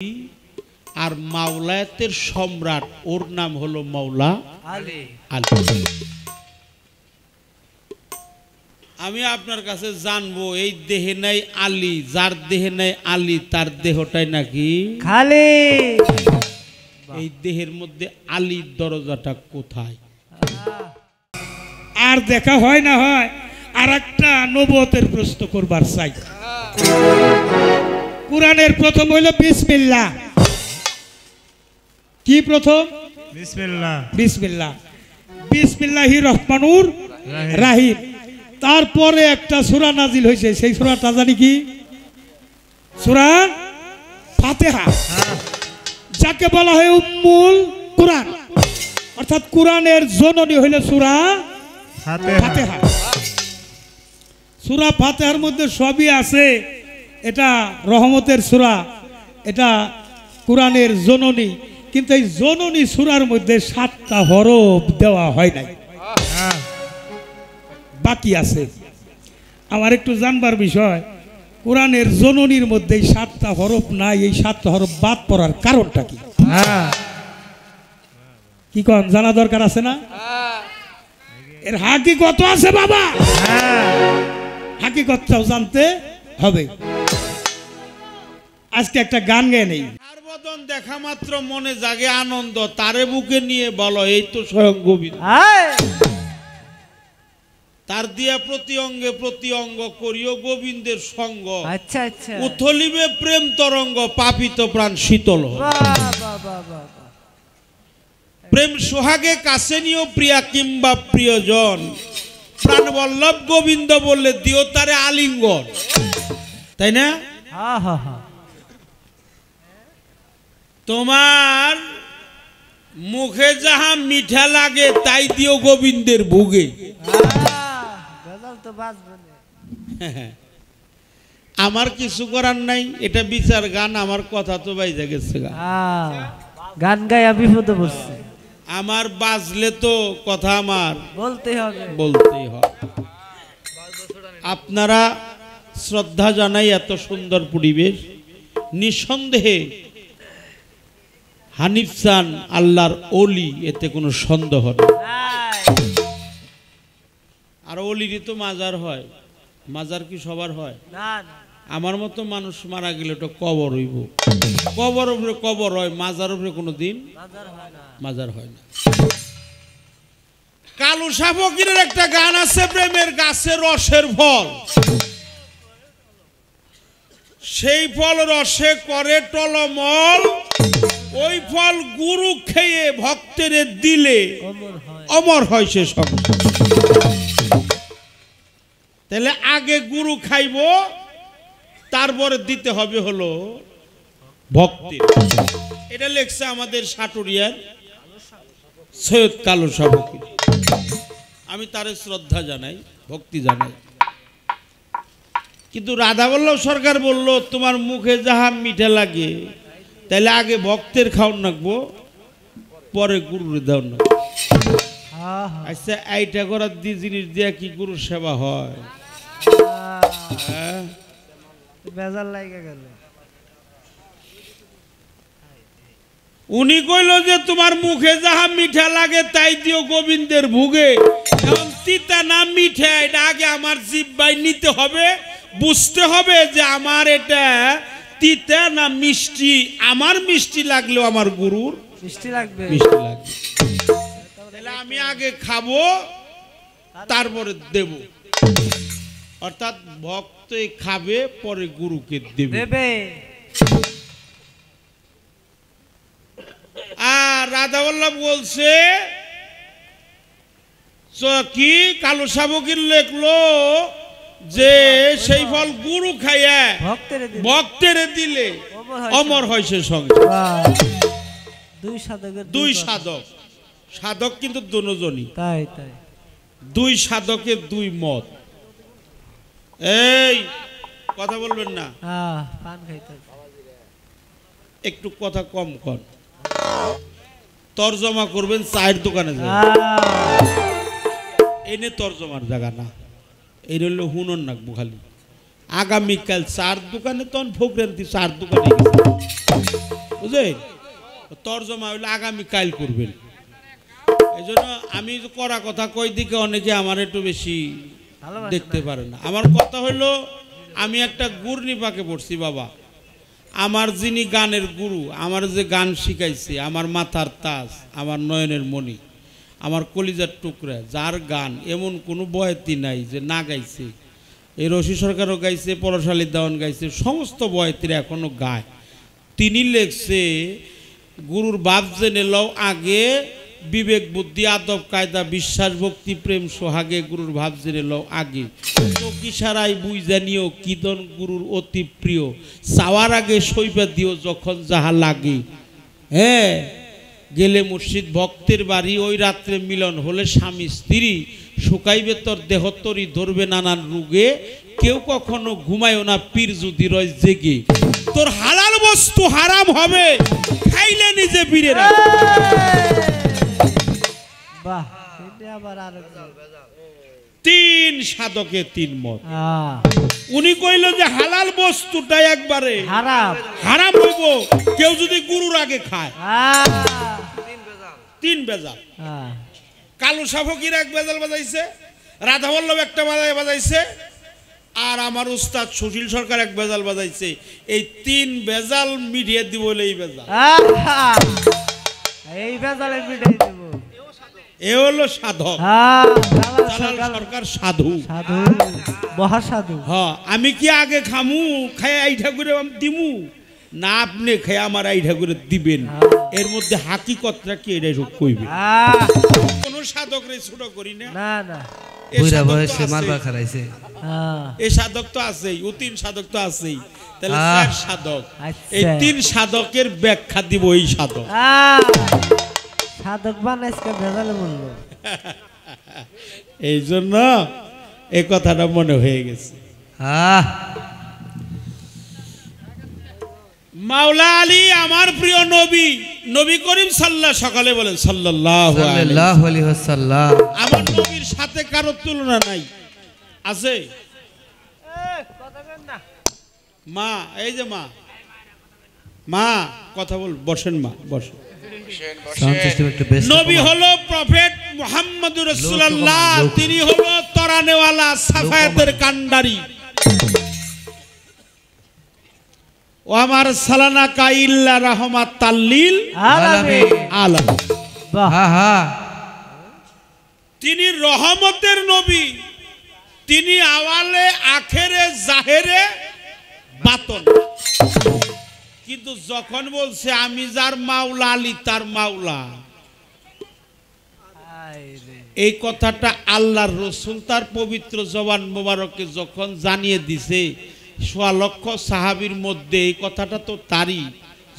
আর মাওলায়াতের সম্রাট ওর নাম হলো মাওলা আলী। আমি আপনার কাছে জানবো এই দেহে নাই আলী, যার দেহে নাই আলী তার দেহটাই নাকি খালি। এই দেহের মধ্যে আলীর দরজাটা কোথায়? আর দেখা হয় না হয় আর একটা নবুয়তের প্রশ্ন করবার চাই। কুরআনের প্রথম হইল বিসমিল্লাহ। কি প্রথম? বিসমিল্লাহ। বিসমিল্লাহ, বিসমিল্লাহির রহমানুর রাহিম। তারপরে একটা সূরা নাজিল হয়েছে, সেই সূরাটা জানি কি? সূরা ফাতিহা, যাকে বলা হয় উম্মুল কুরআন, অর্থাৎ কুরআনের জননী হইল সূরা ফাতিহা। সূরা ফাতিহার মধ্যে সবই আছে। এটা রহমতের সূরা, এটা কুরআনের জননী, কিন্তু এই জননী সূরার মধ্যে 7টা হরফ দেওয়া হয় নাই, বাকি আছে। আমার একটু জানবার বিষয়, কুরআনের জননীর মধ্যে 7টা হরফ নাই, এই 7টা হরফ বাদ পড়ার কারণটা কি? কি কোন জানা দরকার আছে না? এর হাকিকত আছে বাবা, হাকিকতটাও জানতে হবে। আজকে একটা গান গেয়ে নেই। আর বদন দেখা মাত্র মনে জাগে আনন্দ, তারে বুকে নিয়ে বলো এই তো স্বয়ং গোবিন্দ। তার দিয়া প্রতি অঙ্গে প্রতি অঙ্গ করিও গোবিন্দের সঙ্গ। আচ্ছা আচ্ছা, উথলিবে প্রেম তরঙ্গ, পাপিত প্রাণ শীতল। প্রেম সোহাগে কাছে নিও প্রিয়া কিংবা প্রিয়জন, প্রাণ বল্লভ গোবিন্দ বললে দিও তারে আলিঙ্গন। তাই না? তোমার মুখে যাহা মিঠা লাগে তাই দিও গোবিন্দের ভোগে। আমার কিছু করার নাই, এটা বিচার গান, আমার কথা তো বাইজা গেছে। গান গায়ে বিপদে পড়ছে। আমার বাজলে তো কথা আমার বলতে হবে, বলতেই হবে। আপনারা শ্রদ্ধা জানাই এত সুন্দর পরিবেশ। নিঃসন্দেহে হানিফ চান আল্লাহর ওলি, এতে কোনো সন্দেহ নেই। আর ওলিরই তো মাজার হয়, মাজার কি সবার হয়? আমার মতো মানুষ মারা গেলে তো কবর হইব, কবর উপরে কবর হয়, মাজার উপরে কোনো দিন মাজার হয় না। কালু শাহ ফকিরের একটা গান আছে, প্রেমের গাছে রসের ফল, সেই ফল রসে করে টলমল, ওই ফল গুরু খেয়ে ভক্তের দিলে অমর হয় সে সব। তাহলে আগে গুরু খাইব, তারপরে দিতে হবে হলো ভক্তি। এটা লেখছে আমাদের সাটুরিয়ার সৈয়দ কালু শাহ ফকির। আমি তারে শ্রদ্ধা জানাই, ভক্তি জানাই। কিন্তু রাধাবল্লভ সরকার বলল তোমার মুখে যাহা মিঠা লাগে তাহলে আগে ভক্তের খাওয়ান রাখবো, পরে গুরুর দেওয়ান রাখবো। আচ্ছা, এইটা করার দিয়ে জিনিস দিয়া কি গুরু সেবা হয়? উনি কইল যে তোমার মুখে যাহা মিঠা লাগে তাই দিও গোবিন্দের ভোগে। এখন তিতা না মিঠা এটা আগে আমার জিহ্বায় নিতে হবে, বুঝতে হবে যে আমার এটা তিতা না মিষ্টি। আমার মিষ্টি লাগলেও আমার গুরুর মিষ্টি লাগবে, মিষ্টি লাগবে। তাহলে আমি আগে খাবো, তারপরে দেব। অর্থাৎ ভক্ত খাবে, পরে গুরুকে দেবে। আর রাধাবল্লভ বলছে কি, কালু শাহ ফকির লেখলো যে সেই ফল গুরু খাইয়া ভক্তের দিলে অমর হয় সে সঙ্গে। দুই সাধক, সাধক কিন্তু দুজনই, তাই তাই, দুই সাধকের দুই মত। এই কথা বলবেন না, একটু কথা কম কর, তর্জমা করবেন চায়ের দোকানে যাবেন। এনে তর্জমার জায়গা না, এই রইল হুনন নাকবো খালি। আগামীকাল চার দোকানে তখন ফোকরেন্তি চার দোকানে গেছে। বুঝলেন? তর্জমা হইলে আগামী কাল করবেন। এই জন্য আমি যে করা কথা কই দিকে অনেকে আমার একটু বেশি ভালোবাসে দেখতে পারে না। আমার কথা হইলো আমি একটা গুরনি পাকে পড়ছি বাবা। আমার যিনি গানের গুরু, আমার যে গান শিখাইছে, আমার মাথার তাজ, আমার নয়নের মণি, আমার কলিজার টুকরা, যার গান এমন কোনো বয়াতি নাই যে না গাইছে। এই রশি সরকারও গাইছে, পরশালী দেওয়ান গাইছে, সমস্ত বয়াতিরা এখনো গায়। তিনি লেখছে গুরুর বাপ জেনে লও আগে, বিবেক বুদ্ধি আদব কায়দা বিশ্বাস ভক্তি প্রেম সোহাগে গুরুর ভাব জেনে লও আগে, কিসারাই বুঝ জানিও কিদন গুরুর অতি প্রিয়, চাওয়ার আগে সইবা দিও যখন যাহা লাগে। হ্যাঁ, গেলে মুর্শিদ ভক্তের বাড়ি, ওই রাত্রে মিলন হলে স্বামী স্ত্রী, শুকাইবে তোর দেহতরি ধরবে নানান রোগে, কেউ কখনো ঘুমায়ও না পীর যদি রয় জেগে, তোর হালাল বস্তু হারাম হবে খাইলে নিজে পীরে রাখ। বাহ, এটা আবার আরো তিন সাধকে তিন মত। উনি কইল যে হালাল বস্তুটা একবারে হারাম। হারাম হইব কেউ যদি গুরুর আগে খায়। তিন বেজাল। কালু শাহ ফকির এক বেজাল বাজাইছে, রাধা বল্লভ একটা বাজাইছে, আর আমার উস্তাদ সুশীল সরকার এক বেজাল বাজাইছে। এই তিন বেজাল মিডিয়ে দিব এই বেজাল। এই বেজালে মিটাই দেব। এ হলো সাধক। জালাল সরকার সাধু, সাধু মহাসাধু। হ্যাঁ, আমি কি আগে খামু খাই এই ঠাকুরে দিমু না আপনি খাই আমার এই ঠাকুরে দিবেন? এর মধ্যে হাকিকতটা কি এটাই সব কইবে। কোন সাধক রে ছোট করি না, না না, বুইরা বয়সে মারবা খারাইছে। এই সাধক তো আছেই, ও তিন সাধক তো আছেই, তাহলে চার সাধক। এই তিন সাধকের ব্যাখ্যা দিব এই সাধক। সাধক বানাইছে ভেজালে বলল। এই জন্য এই কথাটা মনে হয়ে গেছে। মাওলা আলী আমার প্রিয় নবী, নবী করিম সাল্লাল্লাহু সকালে বলেন সাল্লাল্লাহু আলাইহি ওয়াসাল্লাম, আমার নবীর সাথে কারো তুলনা নাই। আছে মা, এই যে মা, মা কথা বল, বসেন মা, বসেন। নবী হলো প্রফেট মুহাম্মদুর রাসূলুল্লাহ, তিনি হলো তরানেওয়ালা সাফায়াতের কান্ডারি। ও আমার সালানা কাইল্লা রাহমাতাল লিল আলামিন। তিনি রহমতের নবী, তিনি আওয়ালে আখেরে জাহেরে বাতন। কিন্তু যখন বলছে আমি যার মাওলা আলী তার মাওলা, এই কথাটা আল্লাহর রসুল তার পবিত্র জবান মোবারকে যখন জানিয়ে দিছে, ১৬ লক্ষ সাহাবীর মধ্যে এই কথাটা তো তারই।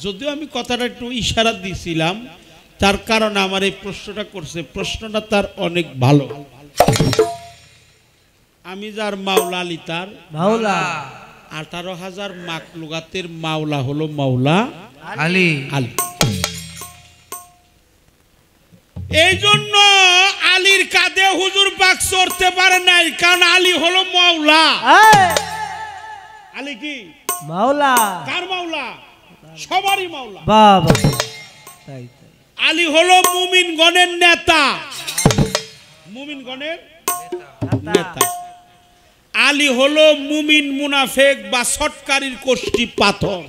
যদিও আমি কথাটা একটু ইশারা দিছিলাম, তার কারণে আমার এই প্রশ্নটা করছে, প্রশ্নটা তার অনেক ভালো। আমি যার মাওলা আলী তার মাওলা। 18,000 মাকলুকাতের মাওলা হলো মাওলা আলী। আলী। এই জন্য আলীর কাঁধে হুজুর পাক চড়তে পারে নাই, কারণ আলী হলো মাওলা। আলী কি মাওলা? কার মাওলা? সবারই মাওলা। বাবা, তাই তাই। আলী হলো মুমিনগণের নেতা, মুমিনগণের নেতা। আলী হলো মুমিন মুনাফেক বা সটকারির কোষ্ঠী পাথর।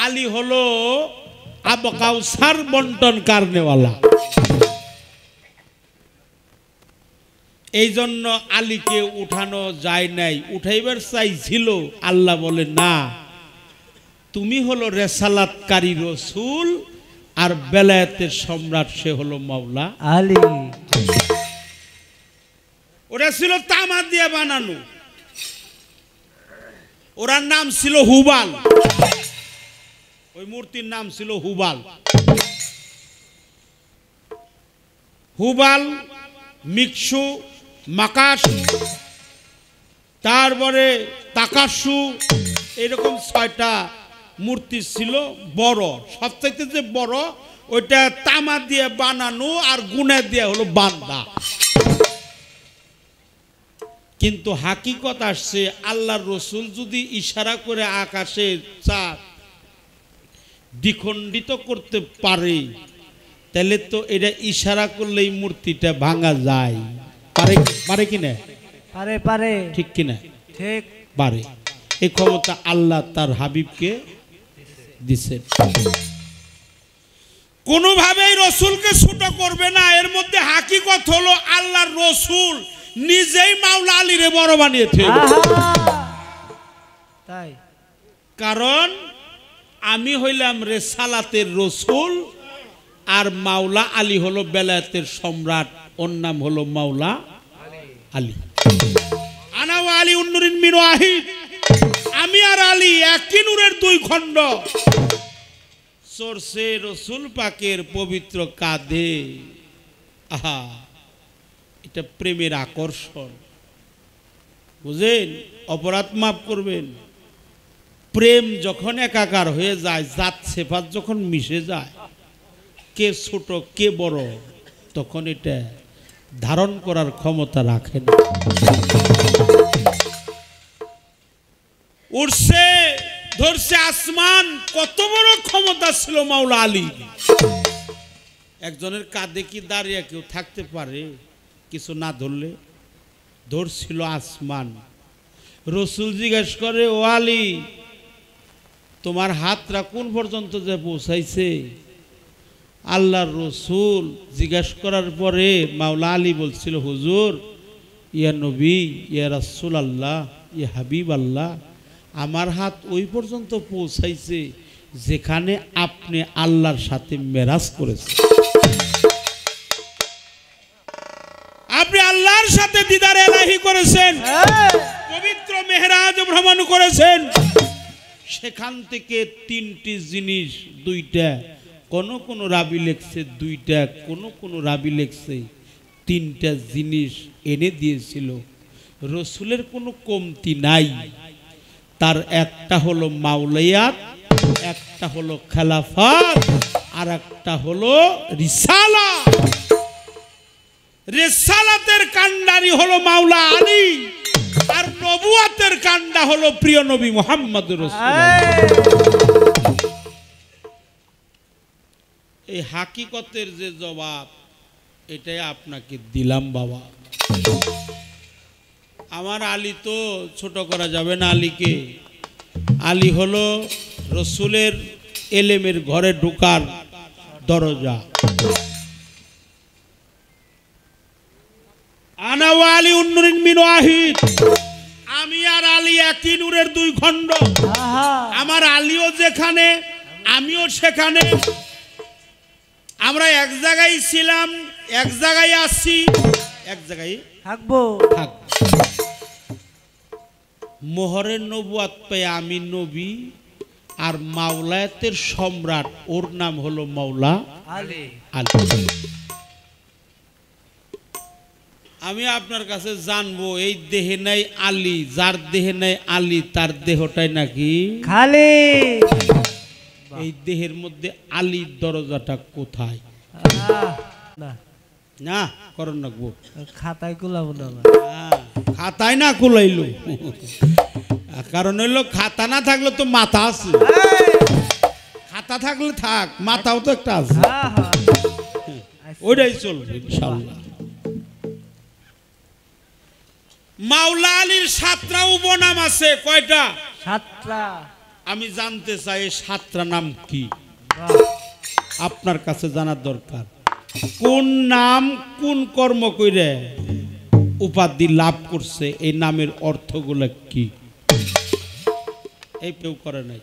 আলী হলো আবু কাউসার বন্টন কারনেওয়ালা। এই জন্য আলীকে উঠানো যায় নাই, উঠাইবার চাইছিল, আল্লাহ বলে না, তুমি হলো রেসালাতকারী রসুল, আর বেলায়েতের সম্রাট সে হলো মাওলা আলী। ওরা ছিল তামা দিয়ে বানানো, ওরার নাম ছিল হুবাল, ওই মূর্তির নাম ছিল হুবাল। হুবাল, মিকসু, মাকাস, তারপরে তাকাসু, এরকম 6টা মূর্তি ছিল বড়। সবচাইতে যে বড় ওইটা তামা দিয়ে বানানো, আর গুণা দিয়ে হলো বান্দা। কিন্তু হাকিকত আসছে, আল্লাহর রসুল যদি ইশারা করে আকাশে চাঁদ দ্বিখণ্ডিত করতে পারে, তাহলে তো এটা ইশারা করলেই মূর্তিটা ভাঙা যায়। পারে পারে কিনা? পারে পারে ঠিক কিনা? ঠিক। পারে। এই ক্ষমতা আল্লাহ তার হাবিবকে দিছেন। কোনোভাবেই রসুলকে ছোট করবে না। এর মধ্যে হাকিকত হলো আল্লাহর রসুল নিজেই মাওলা আলীরে বড় বানিয়েছে। আহা! তাই কারণ আমি হইলাম রেসালাতের রসুল, আর মাওলা আলী হলো বেলায়েতের সম্রাট, ওর নাম হলো মাওলা আলী। আনা ওয়া আলী উন্নুরিন মিন ওয়াহিদ, আমি আর আলী একই নূরের দুই খণ্ড। সরসে রসুল পাকের পবিত্র কাঁধে, আহা, এটা প্রেমের আকর্ষণ। বুঝেন? অপরাধ মাফ করবেন। প্রেম যখন একাকার হয়ে যায়, জাত সেফাত যখন মিশে যায়, কে ছোট কে বড়, তখন এটা ধারণ করার ক্ষমতা রাখে না। উঠছে ধরছে আসমান, কত বড় ক্ষমতা ছিল মাওলা আলী। একজনের কাঁধে কি দাঁড়িয়ে কেউ থাকতে পারে কিছু না ধরলে? ধরছিল আসমান। রসুল জিজ্ঞেস করে, ও আলী, তোমার হাতটা কোন পর্যন্ত যে পৌঁছাইছে? আল্লাহর রসুল জিজ্ঞেস করার পরে মাওলা আলী বলছিল, হুজুর, ইয়া নবী, ইয়া রাসূল আল্লাহ, ইয়া হাবিব আল্লাহ, আমার হাত ওই পর্যন্ত পৌঁছাইছে যেখানে আপনি আল্লাহর সাথে মেরাজ করেছেন। আপনি আল্লাহর সাথে দিদার এলাহি করেছেন, পবিত্র মেহরাজ ভ্রমণ করেছেন। সেখান থেকে তিনটি জিনিস, দুইটা, কোন রাবি লেখছে দুইটা, কোন রাবি লেখছে তিনটা জিনিস এনে দিয়েছিল। রসুলের কোনো কমতি নাই। তার একটা হলো মাওলায়াত, একটা হলো খেলাফত, আর একটা হলো রিসালা। রিসালাতের কান্ডারি হলো মাওলা আলী, আর নবুয়াতের কান্ডা হলো প্রিয় নবী মুহাম্মদ রাসূলুল্লাহ। এই হাকিকতের যে জবাব, এটাই আপনাকে দিলাম বাবা। আমার আলী তো ছোট করা যাবে না আলীকে। আলী হলো রসুলের এলেমের ঘরে ঢোকার দরজা। আনা ওয়া আলী উন্নুরিন মিন ওয়াহিদ, আমি আর আলী একই নূরের দুই খণ্ড। আহা! আমার আলীও যেখানে, আমিও সেখানে। আমরা এক জায়গায় ছিলাম, এক জায়গায় আসছি, এক জায়গায় থাকবো। থাকব। মোহরের নবুয়াত পেয়ে আমি নবী, আর মাওলায়াতের সম্রাট ওর নাম হলো মাওলা আলী। আলী। আমি আপনার কাছে জানবো, এই দেহে নাই আলী, যার দেহে নাই আলী তার দেহটাই নাকি খালি। এই দেহের মধ্যে আলীর দরজাটা কোথায়? আহ! না, না করণ রাখবো, খাতায় কুলাবো না। খাতায় না কুলাইলো। কারণ হইলো খাতা না থাকলে তো মাথা আছে, খাতা থাকলে থাক, মাথাও তো একটা আছে, আহা! ওইটাই চলবে ইনশাআল্লাহ। মাওলা আলীর 7টা উপনাম আছে। কয়টা? 7টা। আমি জানতে চাই এই 7টা নাম কি? বাহ! আপনার কাছে জানার দরকার। কোন নাম কোন কর্ম কইরে উপাধি লাভ করছে, এই নামের অর্থগুলো কি? এই কেউ করে নাই।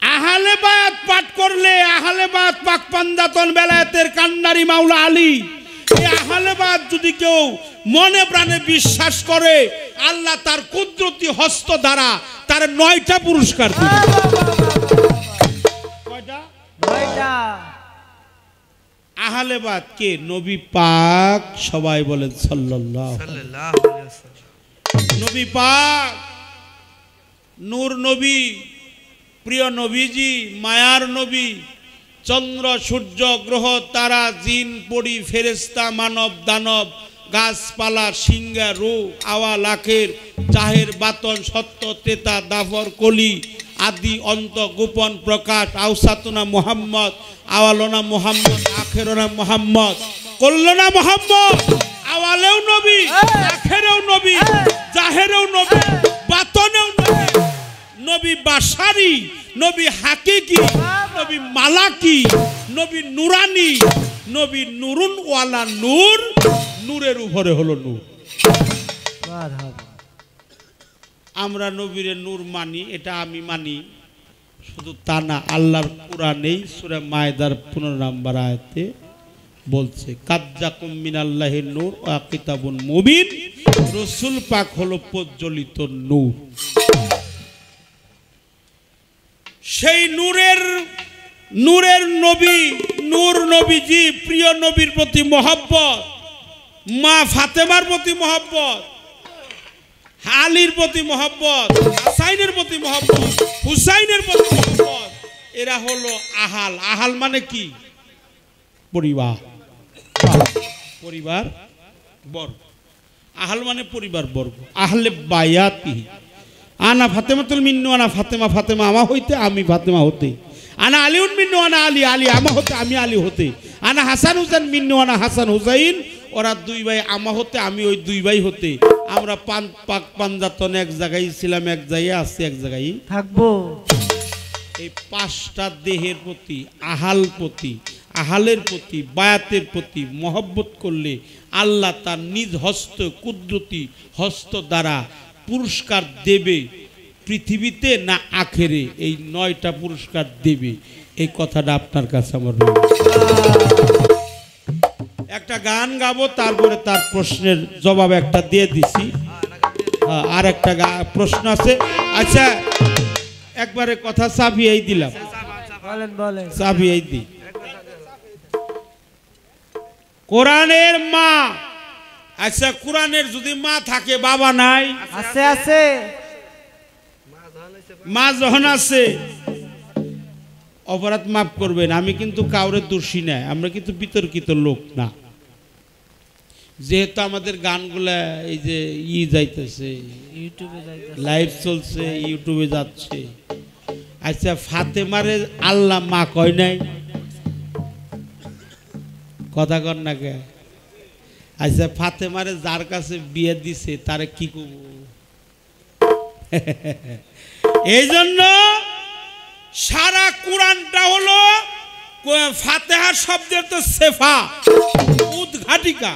আহলে বায়াত পাঠ করলে, আহলে বায়াত পাক পাঞ্জাতন বেলায়েতের কান্ডারি মাওলা আলী, এই আহলে বায়াত যদি কেউ মনে প্রাণে বিশ্বাস করে, আল্লাহ তার কুদরতি হস্ত দ্বারা তার 9টা পুরস্কার দিবে। কয়টা? 9টা। আহলে বায়াত কে? নবী পাক, সবাই বলেন সাল্লাল্লাহু সাল্লাল্লাহু আলাইহি ওয়াসাল্লাম। নবী পাক, নূর নবী, প্রিয় নবীজি, মায়ার নবী, চন্দ্র সূর্য গ্রহ তারা জিন পড়ি ফেরেশতা মানব দানব গাছপালা সিংহা রু আওয়া লাখের জাহের বাতন সত্য তেতা দাফর কলি আদি অন্ত গোপন প্রকাশ আউসাতুনা মুহাম্মদ আওয়ালনা মুহাম্মদ আখেরনা মুহাম্মদ কল্লনা মুহাম্মদ আওয়ালেও নবী আখেরেও নবী জাহেরেও নবী বাতনেও নবী নবী বাশারি নবী হাকিকি নবী মালাকি নবী নুরানি নবী নুরুন ওয়ালা নূর নূরের উপরে হলো নূর মারহাবা আমরা নবীরে নূর মানি এটা আমি মানি শুধু তা না আল্লাহর কোরআনেই সূরা মায়েদার 15 নম্বর আয়াতে বলছে কাজ্জাকুম মিনাল্লাহির নূর ওয়া কিতাবুন মুবিন রাসূল পাক হলো প্রজ্বলিত নূর সেই নূরের নবী নূর নবীজি প্রিয় নবীর প্রতি মহব্বত মা ফাতেমার প্রতি মহব্বত আলীর প্রতি মহব্বত হাসাইনের প্রতি মহব্বত হুসাইনের প্রতি মহব্বত এরা হলো আহাল আহাল মানে কি পরিবার পরিবার বর্গ আহাল মানে পরিবার বর্গ আহলে বায়াতি আনা ফাতেমাতুল মিন্নু আনা ফাতেমা ফাতেমা আমা হইতে আমি ফাতেমা হতে আনা আলিউন মিন্নু আনা আলী আলী আমা হতে আমি আলী হতে আনা হাসান হুসাইন মিন্নু আনা হাসান হুসাইন ওরা দুই ভাই আমা হতে আমি ওই দুই ভাই হতে আমরা পাক পাঞ্জাতন এক জায়গায় ছিলাম এক জায়গায় আছি এক জায়গায় থাকবো এই পাঁচটা দেহের প্রতি আহালের প্রতি বায়াতের প্রতি মহব্বত করলে আল্লাহ তার নিজ হস্ত কুদরতি হস্ত দ্বারা পুরস্কার দেবে পৃথিবীতে না আখেরে এই 9টা পুরস্কার দেবে এই কথাটা আপনার কাছে আমার একটা গান গাবো তারপরে তার প্রশ্নের জবাব একটা দিয়ে দিছি আর একটা প্রশ্ন আছে আচ্ছা একবারে কথা চাপিয়েই দিলাম বলেন বলেন চাপিয়েই দি কোরআনের মা আচ্ছা কোরআনের যদি মা থাকে বাবা নাই আছে আছে মা যখন আছে অপরাধ মাফ করবেন আমি কিন্তু কাউরে দোষী নাই আমরা কিন্তু বিতর্কিত লোক না যেহেতু আমাদের গানগুলা এই যে যাইতেছে ইউটিউবে যাইতেছে লাইভ চলছে ইউটিউবে যাচ্ছে আচ্ছা ফাতেমারে আল্লাহ মা কয় নাই কথা কর না কে আচ্ছা ফাতেমারে যার কাছে বিয়ে দিছে তারে কি করব এই জন্য সারা কোরআনটা হলো ফাতেহা শব্দের তো সেফা উদ্ঘাটিকা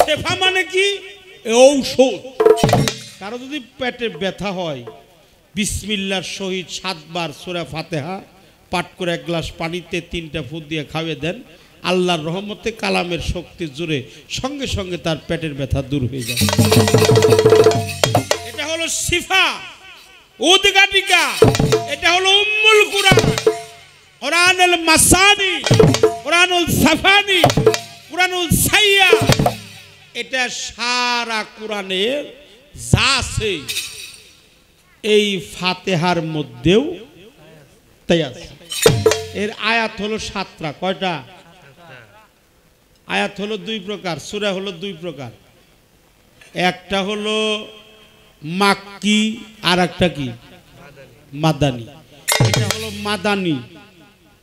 সেফা মানে কি ঔষধ কারো যদি পেটে ব্যথা হয় বিসমিল্লাহর সহিত 7 বার সূরা ফাতেহা পাঠ করে এক গ্লাস পানিতে 3টা ফুট দিয়ে খাওয়িয়ে দেন আল্লাহর রহমতে কালামের শক্তির জোরে সঙ্গে সঙ্গে তার পেটের ব্যথা দূর হয়ে যায় এটা হলো শিফা উদ্ঘাটিকা এটা হলো উম্মুল কুরআন কুরআনুল মাসানি কুরআনুল সাফানি কুরআনুল সাইয়া এটা সারা কোরআনের যা আছে এই ফাতেহার মধ্যেও তাই আছে এর আয়াত হলো 7টা কয়টা আয়াত হলো 2 প্রকার সূরা হলো 2 প্রকার একটা হলো মাক্কি আর একটা কি মাদানী এটা হলো মাদানী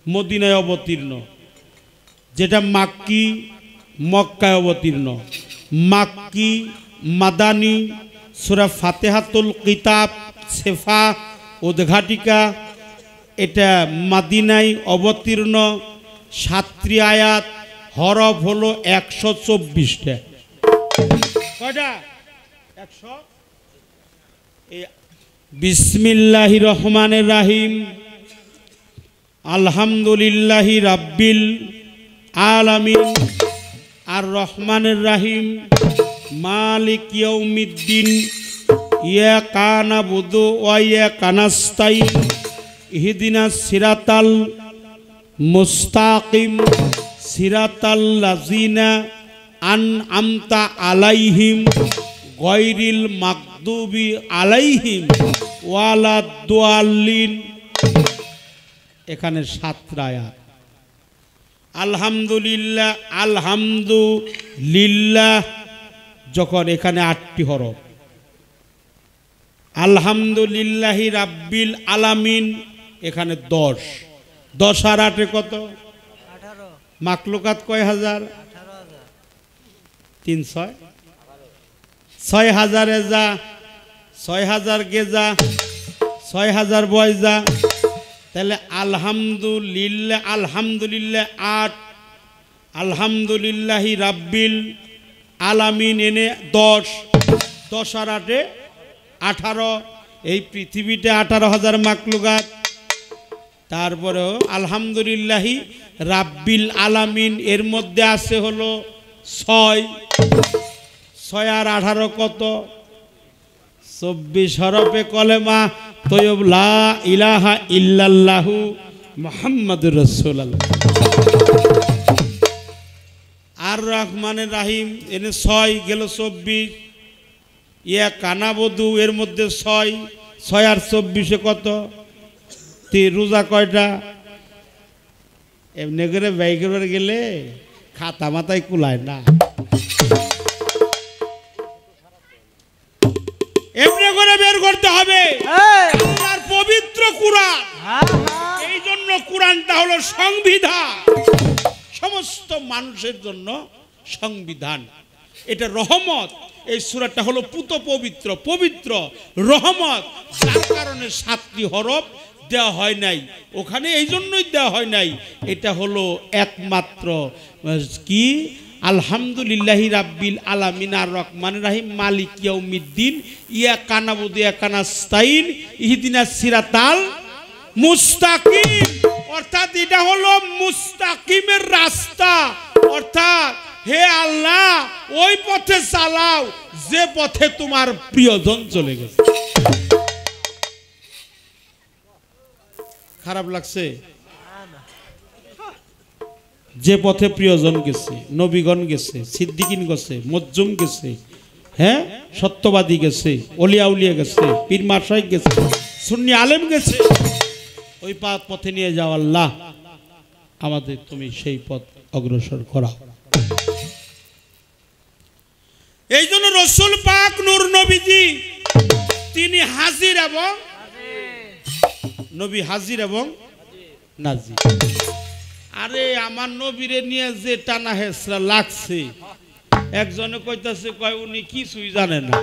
মদিনায় অবতীর্ণ যেটা মাক্কি মক্কায় অবতীর্ণ মাক্কি মাদানী সূরা ফাতিহাতুল কিতাব সেফা উদ্ঘাটিকা এটা মদিনায় অবতীর্ণ 7টি আয়াত হরফ হলো 124টা কয়টা 100 বিসমিল্লাহির রহমানির রহিম আলহামদুলিল্লাহি রাব্বিল আলামিন আর রহমানির রহিম মালিক ইয়াউমিদ্দিন ইয়াকা নাবুদু ওয়া ইয়াকা নাস্তাইন ইহদিনাস সিরাতাল মুস্তাকিম সিরাতাল লাযিনা আনআমতা আলাইহিম গায়রিল মাগদুবি আলাইহিম ওয়ালাদ-দাল্লিন এখানে 7টা আয়াত আলহামদুলিল্লাহ আলহামদুলিল্লাহ যখন এখানে 8টি হরফ আলহামদুলিল্লাহি রাব্বিল আলামিন, এখানে 10, 10 আর 8 কত? 18 মাকলুকাত কয় হাজার? 18,000 3 6 6,000 এ যা, 6,000 গে যা, 6,000 বয় যা, তাহলে আলহামদুলিল্লাহ, আলহামদুলিল্লাহ 8, আলহামদুলিল্লাহি রাব্বিল আলামিন এনে 10, 10 আর 8 18, এই পৃথিবীতে 18,000 মাকলুকাত। তারপরেও আলহামদুলিল্লাহি রাব্বিল আলামিন এর মধ্যে আছে হলো 6, 6 আর 18 কত? 24 হরফে কলেমা তৈয়ব লা ইলাহা ইল্লাল্লাহু মুহাম্মাদুর রাসূলুল্লাহ। আর রহমানের রাহিম এনে 6 গেল 24, ইয়া কানাবধু এর মধ্যে 6, 6 আর 24 কত? রোজা কয়টা? এমনি করে ব্যয় করে গেলে খাতা মাথায় কুলায় না, এমনি করে বের করতে হবে। আল্লাহর পবিত্র কুরআন, এই জন্য কুরআনটা হলো সংবিধান, সমস্ত মানুষের জন্য সংবিধান। এটা রহমত, এই সূরাটা হলো পুত পবিত্র, পবিত্র রহমত, যার কারণে 7টি হরফ দেওয়া হয় নাই ওখানে, এই জন্যই দেওয়া হয় নাই। এটা হলো একমাত্র কি? আলহামদুলিল্লাহি রাব্বিল আলামিন আর রহমান রাহিম মালিক ইয়াউমিদ্দিন ইয়াকা নাবুদু ইয়াকা নাস্তাইন ইহদিনাস সিরাতাল মুস্তাকিম। অর্থাৎ এটা হলো মুস্তাকিমের রাস্তা, অর্থাৎ হে আল্লাহ ওই পথে চালাও যে পথে তোমার প্রিয়জন চলে গেছে। খারাপ লাগছে? যে পথে প্রিয়জন গেছে, নবীগণ গেছে, সিদ্দিকিন গেছে, মজ্জুম গেছে, হ্যাঁ সত্যবাদী গেছে, ওলিয়া উলিয়া গেছে, পীর মাশাইখ গেছে, সুন্নি আলেম গেছে, ওই পথে নিয়ে যাও আল্লাহ, আমাদের তুমি সেই পথ অগ্রসর করাও। এই জন্য রসুল পাক নূর নবীজি তিনি হাজির এবং নবী, হাজির এবং নাজির। আরে আমার নবীরে নিয়ে যে টানা হেসরা লাগছে, একজনে কইতাছে কয় উনি কিছুই জানে না,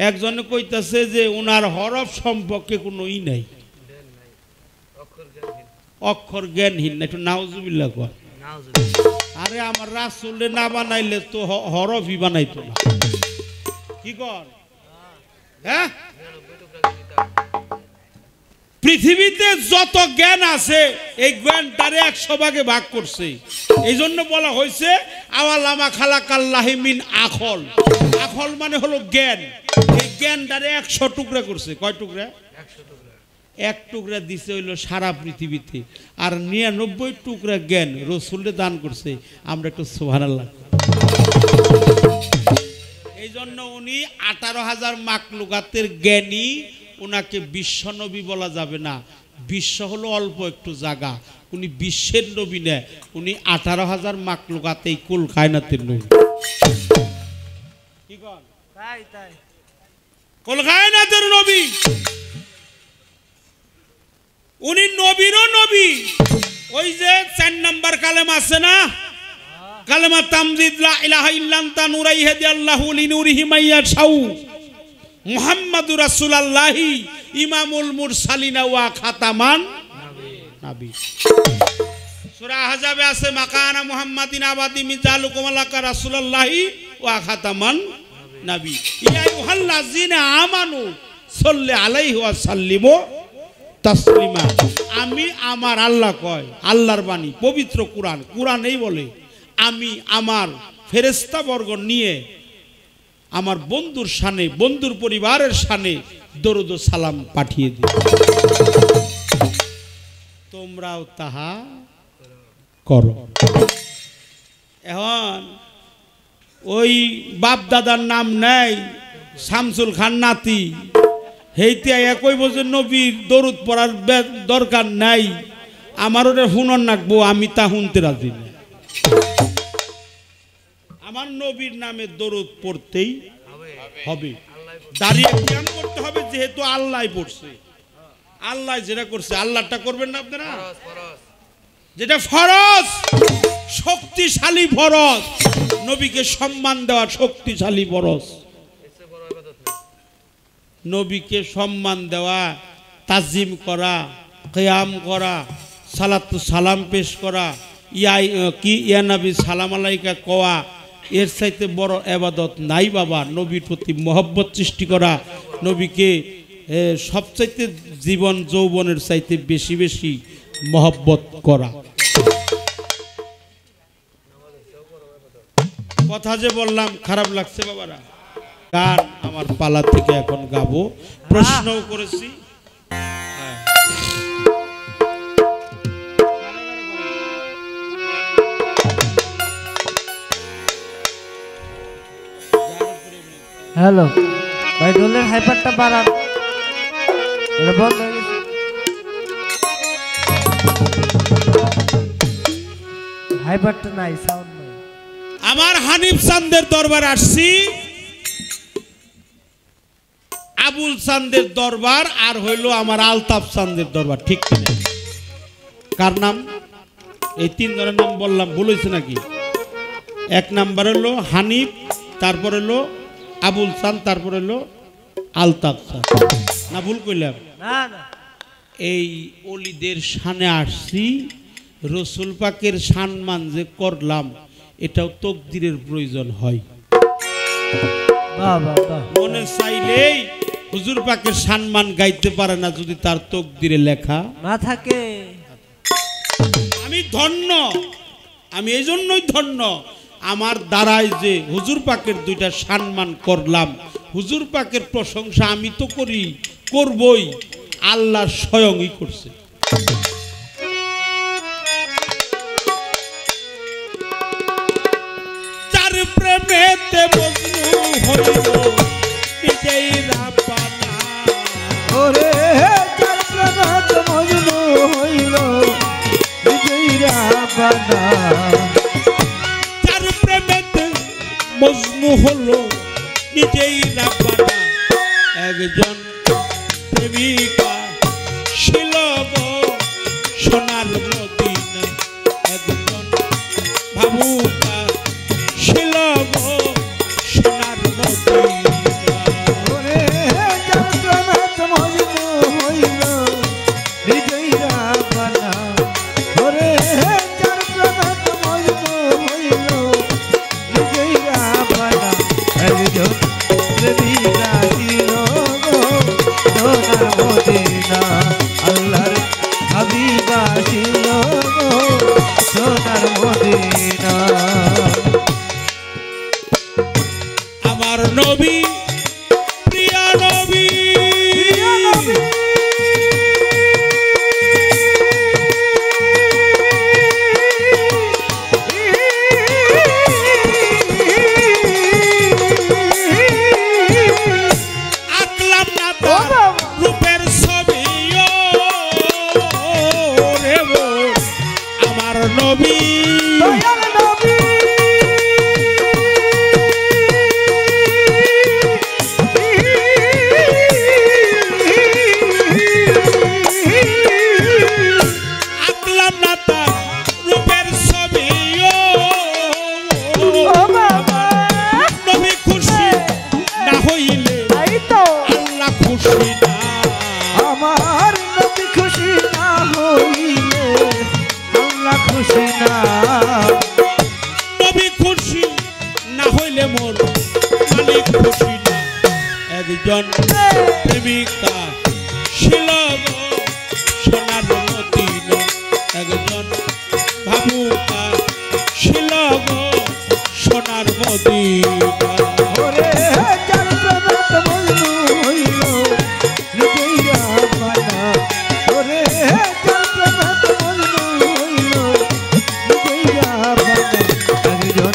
একজনে কইতাছে যে উনার হরফ সম্পর্কে কোনো ই নাই, অক্ষর জ্ঞানহীন না, একটু নাউজুবিল্লাহ কয়। আরে আমার রাসূলে না বানাইলে তো হরফই বানাইতো না, কি কর? হ্যাঁ, পৃথিবীতে যত জ্ঞান আছে এই জ্ঞানটারে 100 ভাগে ভাগ করছে। এই জন্য বলা হয়েছে আওয়ালামা খালাকাল্লাহি মিন আখল। আখল মানে হলো জ্ঞান, এই জ্ঞানটারে 100 টুকরা করছে। কয় টুকরা? 100 টুকরা। 1 টুকরা দিছে হইলো সারা পৃথিবীতে, আর 99 টুকরা জ্ঞান রসুলে দান করছে। আমরা একটু সুবহানাল্লাহ। এই জন্য উনি 18,000 মাকলুকাতের জ্ঞানী, ওনাকে বিশ্ব নবী বলা যাবে না। বিশ্ব হলো অল্প একটু জায়গা, উনি বিশ্বের নবী না, উনি 18,000 মাকলুকাতে কুল কায়নাতের নবী। কি কন? তাই তাই কুল কায়নাতের নবী, উনি নবীরও নবী। ওই যে 4 নাম্বার কালেমা আছে না, কালেমা তামজিদ লা ইলাহা ইল্লাল্লাহ নুরাইহি আল্লাহু লিনুরিহি মাইয়াশাউ মুহাম্মাদুর রাসূলুল্লাহি ইমামুল মুরসালিনা ওয়া খাতামান নবী। সূরা আহজাবে আছে মাকানা মুহাম্মাদিন আবাদি মিজালুকুম আলাকা রাসূলুল্লাহি ওয়া খাতামান নবী। ইয়া আইয়ুহাল্লাযিনা আমানু সাল্লি আলাইহি ওয়া সাল্লিমু তাসলিমা। আমি আমার আল্লাহ কয়, আল্লাহর বাণী পবিত্র কুরআন, কুরআনেই বলে আমি আমার ফেরেশতাবর্গ নিয়ে আমার বন্ধুর শানে, বন্ধুর পরিবারের শানে দরুদ ও সালাম পাঠিয়ে দিই, তোমরাও তাহা করো। এখন ওই বাপ দাদার নাম নেই শামসুল খান নাতি, হেইতে একই বছর নবীর দরুদ পড়ার দরকার নাই, আমার ওটা হুনন নাকবো, আমি তা শুনতে রাজি না। আমার নবীর নামে দরুদ পড়তেই হবে। দাঁড়িয়ে কিয়াম করতে হবে, যেহেতু আল্লাহ পড়ছে, আল্লাহ যেটা করছে আল্লাহটা করবেন না আপনারা, যেটা ফরজ, শক্তিশালী ফরজ, নবীকে সম্মান দেওয়া শক্তিশালী ফরজ, নবীকে সম্মান দেওয়া, তাজিম করা, কিয়াম করা, সালাত সালাম পেশ করা, ইয়া নবী সালাম আলাইকা কোয়া, এর চাইতে বড় ইবাদত নাই বাবা। নবীর প্রতি মহব্বত সৃষ্টি করা, নবীকে সবচাইতে জীবন যৌবনের চাইতে বেশি বেশি মহব্বত করা। কথা যে বললাম খারাপ লাগছে বাবারা? গান আমার পালা থেকে এখন গাবো, প্রশ্নও করেছি। হ্যালো ভাই, ঢোলের হাইপারটা বাড়ান, এটা বন্ধ হয়ে গেছে। হাইপারটা নাই, সাউন্ড নাই। আমার হানিফ চান্দের দরবার আসছি, আবুল চান্দের দরবার, আর হইল আমার আলতাফ চান্দের দরবার, ঠিক কিনা? কার নাম? এই তিনজনের নাম বললাম, ভুল হয়েছে নাকি? এক নাম্বার হলো হানিফ, তারপর হলো আবুল চান, তারপর হলো আলতাফ চান, না ভুল কইলাম? না না, এই অলিদের শানে আসছি, রসুল পাকের সম্মান যে করলাম এটাও তকদিরের প্রয়োজন হয়। বাহ বাহ বাহ। মনে চাইলেই হুজুর পাকের সম্মান গাইতে পারে না যদি তার তকদিরে লেখা না থাকে। আমি ধন্য, আমি এই জন্যই ধন্য, আমার দ্বারাই যে হুজুর পাকের দুইটা সম্মান করলাম। হুজুর পাকের প্রশংসা আমি তো করি, করবই, আল্লাহ স্বয়ংই করছে। যার প্রেমেতে মজনু হইল নিজেই রাব্বানা, ওরে যার প্রেমে মজনু হইল নিজেই রাব্বানা, যার প্রেমেতে মজনু হলো নিজেই রাব্বানা, একজন প্রেমিকা ছিল গো সোনার মদিনা, একজন ভাবুকা ছিল গো সোনার মদিনা। ওরে যার প্রেমে মজনু হইল নিজেই রাব্বানা, ওরে যার প্রেমে মজনু হইল নিজেই রাব্বানা, একজন প্রেমিকা ছিল গো সোনার মদিনা, আল্লাহর হাবিবা ছিল গো সোনার মদিনা। আমার নবী, প্রিয় নবী, আঁকলাম না তার রূপের ছবি, ও রে ও, আমার নবী, আঁকলাম না তার রূপের ছবি, ও নবী খুশি না হইলে আল্লাহ খুশি না, আমার নবী খুশি না হইলে আল্লাহ খুশি না, নবী খুশি না হইলে মোর মালিক খুশি না, একজন প্রেমিকা ছিল গো সোনার মদিনা, একজন ভাবুকা ছিল গো সোনার মদিনা। ওরে যার প্রেমে মজনু হইল নিজেই রাব্বানা, ওরে যার প্রেমে মজনু হইল নিজেই রাব্বানা, একজন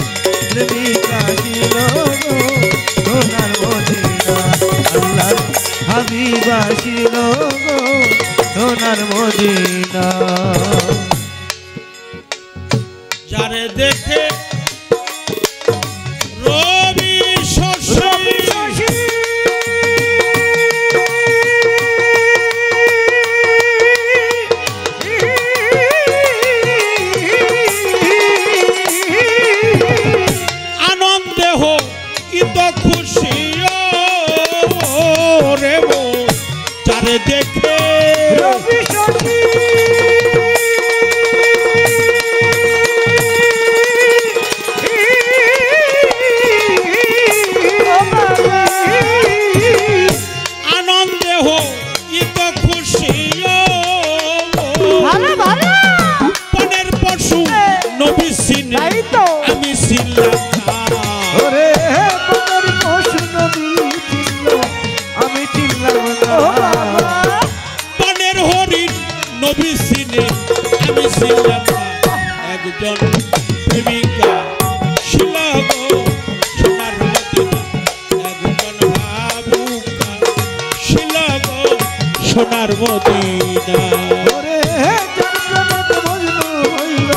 প্রেমিকা ছিল গো সোনার মদিনা, আল্লাহর হাবিবা ছিল গো সোনার মদিনা। যারে দেখে রবি শশী রবি শশী আনন্দে হো ইত খুশি ভালো ভালো পনের পশু নবী সিনে তাই তো আমি ছিলাম না। ওরে পনের পশু নবী ছিল আমি চিনলাম না পনের হরিণ নবী সিনে আমি ছিলাম না। একজন প্রেমিকা ছিল গো সোনার মদিনা, একজন ভাবুকা ছিল গো সোনার মদিনা। ওরে যার প্রেমত মজনু হইল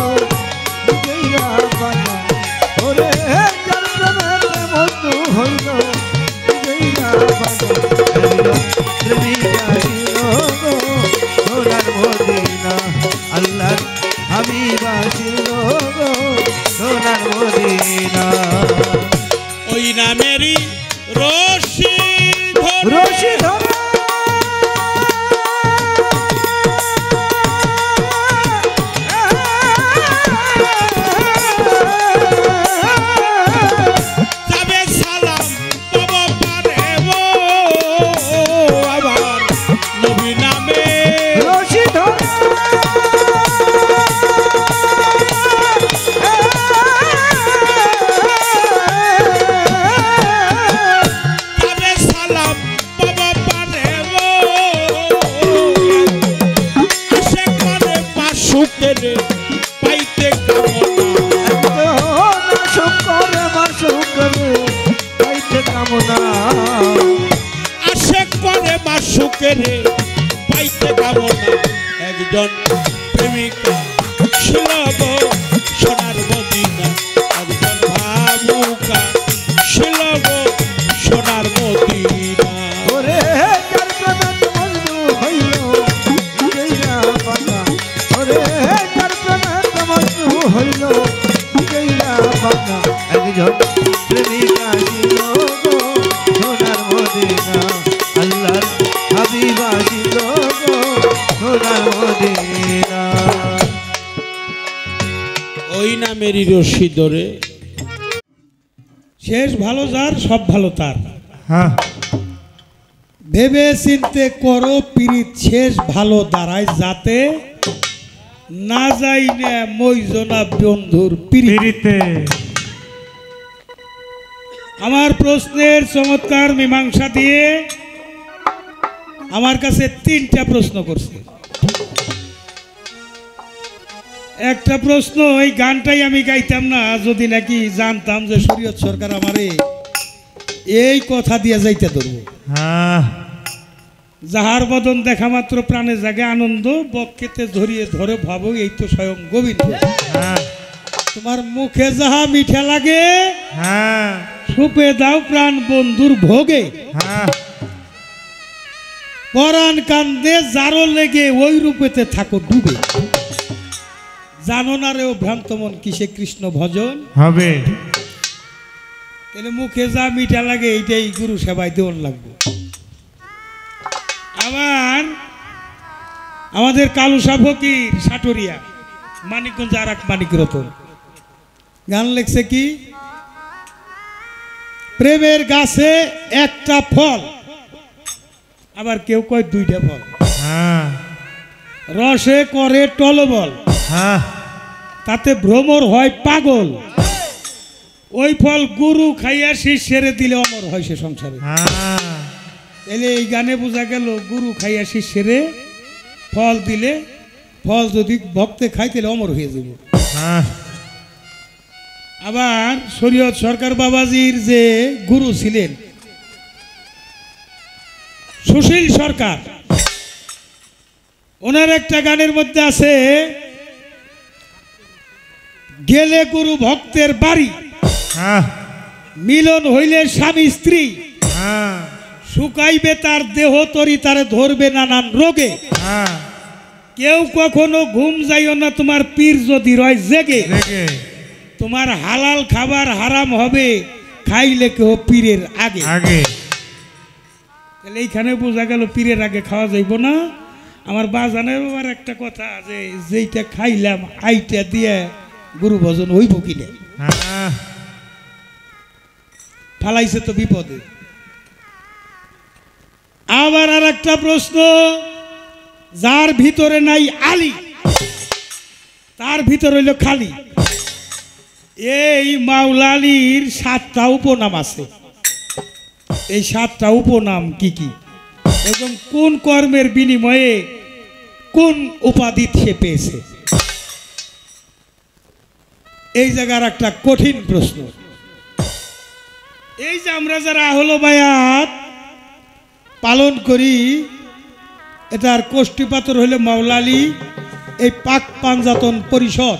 নিজেইরা বানা ওরে যার প্রেমত মজনু হইল নিজেইরা বানা প্রেমিকা ছিল গো সোনার মদিনা আল্লাহর হাবিবা ছিল গো সোনার মদিনা ওই নামেরই রশি ধরে রশি ধরে যাবে সালাম বাবা পারে ও আবার নবী নামে রশি ধরে যাবে সালাম বাবা পারে ও আসে করে মাসুকের পাইতে কামনা আসে করে মাসুকের পাইতে কামনা। একজন প্রেমিকা ছিল গো সোনার মদিনা, একজন ভাবুকা ছিল গো সোনার মদিনা। একজন প্রেমিকা ছিল গো সোনার মদিনা আল্লাহর হাবিবা ছিল গো সোনার মদিনা ওই নামেরই রশি ধরে শেষ ভালো যার সব ভালো তার। হ্যাঁ ভেবে চিনতে করো পীড়িত শেষ ভালো দাঁড়ায় যাতে না যাই না মইজনা বন্ধুর পীড়িতে। আমার প্রশ্নের চমৎকার মীমাংসা দিয়ে আমার কাছে 3টা প্রশ্ন করছে। একটা প্রশ্ন, এই গানটাই আমি গাইতাম না যদি নাকি জানতাম যে শরীয়ত সরকার আমারে এই কথা দিয়ে যাইতে ধরবো। যাহার বদন দেখা মাত্র প্রাণে জাগে আনন্দ, বক্ষেতে ধরিয়ে ধরে ভাবো এই তো স্বয়ং গোবিন্দ। তোমার মুখে যাহা মিঠা লাগে সুপে দাও প্রাণ বন্ধুর ভোগে। পরাণ কান্দে জারো লেগে ওই রূপেতে থাকো ডুবে। জানো না রে ও ভ্রান্ত মন কিসে কৃষ্ণ ভজন হবে তাহলে মুখে যা মিঠা লাগে এইটাই গুরু সেবায় দেওয়ার লাগবে। আবার আমাদের কালুসা ফকির সাটুরিয়া মানিকগঞ্জ আর এক মানিক রতন গান লেখছে কি, প্রেমের গাছে একটা ফল, আবার কেউ কয় 2টা ফল, রসে করে টলবল, তাতে ভ্রমর হয় পাগল, ওই ফল গুরু খাইয়া শিষ্যের দিলে অমর হয় সে সংসারে। তাহলে এই গানে বোঝা গেল গুরু খাইয়া শিষ্যের ফল দিলে, ফল যদি ভক্তে খাই তাহলে অমর হয়ে যাবে। আবার শরীয়ত সরকার বাবাজির যে গুরু ছিলেন সুশীল সরকার, ওনার একটা গানের মধ্যে আছে, গেলে গুরু ভক্তের বাড়ি, মিলন হইলে স্বামী স্ত্রী, শুকাইবে তার দেহ তরি তারে ধরবে নানান রোগে। কেউ কখনো ঘুম যাইও না তোমার পীর যদি রয় জেগে, তোমার হালাল খাবার হারাম হবে খাইলে কেউ পীরের আগে। তাহলে এইখানে বোঝা গেল পীরের আগে খাওয়া যাইব না, আমার বাজানের আবার একটা কথা যে যেইটা খাইলাম আইটা দিয়ে গুরু ভজন হইব কিনে হ্যাঁ ফালাইছে তো বিপদে। আবার আর একটা প্রশ্ন, যার ভিতরে নাই আলী তার ভিতর হইল খালি। এই মাওলা আলীর 7টা উপনাম আছে, এই 7টা উপনাম কি কি এবং কোন কর্মের বিনিময়ে কোন উপাধি সে পেয়েছে? এই জায়গার একটা কঠিন প্রশ্ন। এই যে আমরা যারা হলো বায়াত পালন করি, এটার কোষ্ঠীপাতর হইলে মাওলা আলী। এই পাক পাঞ্জাতন পরিষদ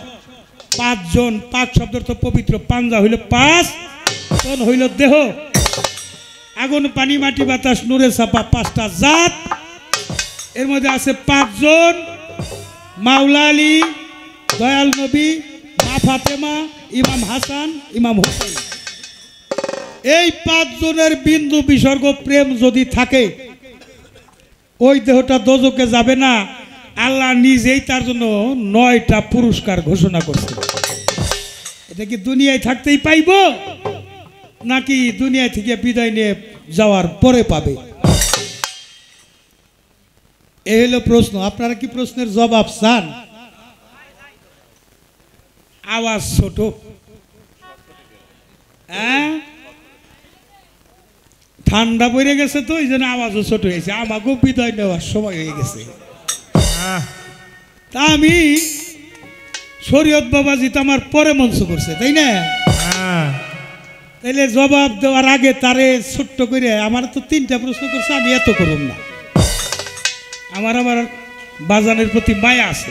5 জন, পাক শব্দের তো পবিত্র, পাঞ্জা হইল 5, তন হইল দেহ, আগুন পানি মাটি বাতাস নূরে ছাপা 5টা জাত। এর মধ্যে আছে 5 জন, মাওলা আলী, দয়াল নবী, মা ফাতেমা, ইমাম হাসান, ইমাম হুসাইন। এই 5 জনের বিন্দু বিসর্গ প্রেম যদি থাকে, ওই দেহটা দোজকে যাবে না। আল্লাহ নিজেই তার জন্য 9টা পুরস্কার ঘোষণা করছে। এটা কি দুনিয়ায় থাকতেই পাইব নাকি দুনিয়া থেকে বিদায় নিয়ে যাওয়ার পরে পাবে? এই হলো প্রশ্ন। আপনারা কি প্রশ্নের জবাব চান? আওয়াজ ছোট, হ্যাঁ ঠান্ডা পড়ে গেছে তো এই জন্য আওয়াজও ছোট হয়েছে। আমাকেও বিদায় নেওয়ার সময় হয়ে গেছে। তা আমি শরীয়ত বাবাজি তো আমার পরে মঞ্চ করছে, তাই না? তাইলে জবাব দেওয়ার আগে তারে ছোট্ট করে, আমার তো 3টা প্রশ্ন করছে, আমি এত করুন না। আমার বাজানের প্রতি মায়া আছে,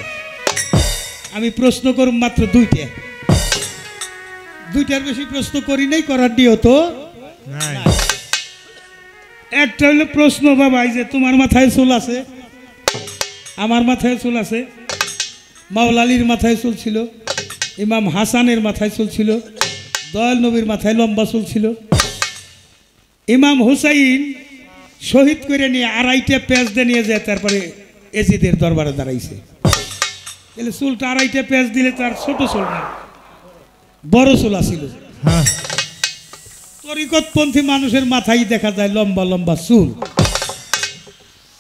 আমি প্রশ্ন করুম মাত্র 2টার বেশি প্রশ্ন করি নাই, করার নিয়ত নাই। একটা হইলো প্রশ্ন, বাবা এই যে তোমার মাথায় চুল আছে, আমার মাথায় চুল আছে, মাওলা আলীর মাথায় চুল ছিল, ইমাম হাসানের মাথায় চুল ছিল, দয়াল নবীর মাথায় লম্বা চুল ছিল, ইমাম হুসাইন শহীদ করে নিয়ে 2.5টা পেঁচ দিয়ে নিয়ে যায়, তারপরে এজিদের দরবারে দাঁড়াইছে। তাহলে চুলটা 2.5টা পেঁচ দিলে তার ছোট চুল না, বড় চুল আছিল। তরিকতপন্থী মানুষের মাথায় দেখা যায় লম্বা লম্বা চুল,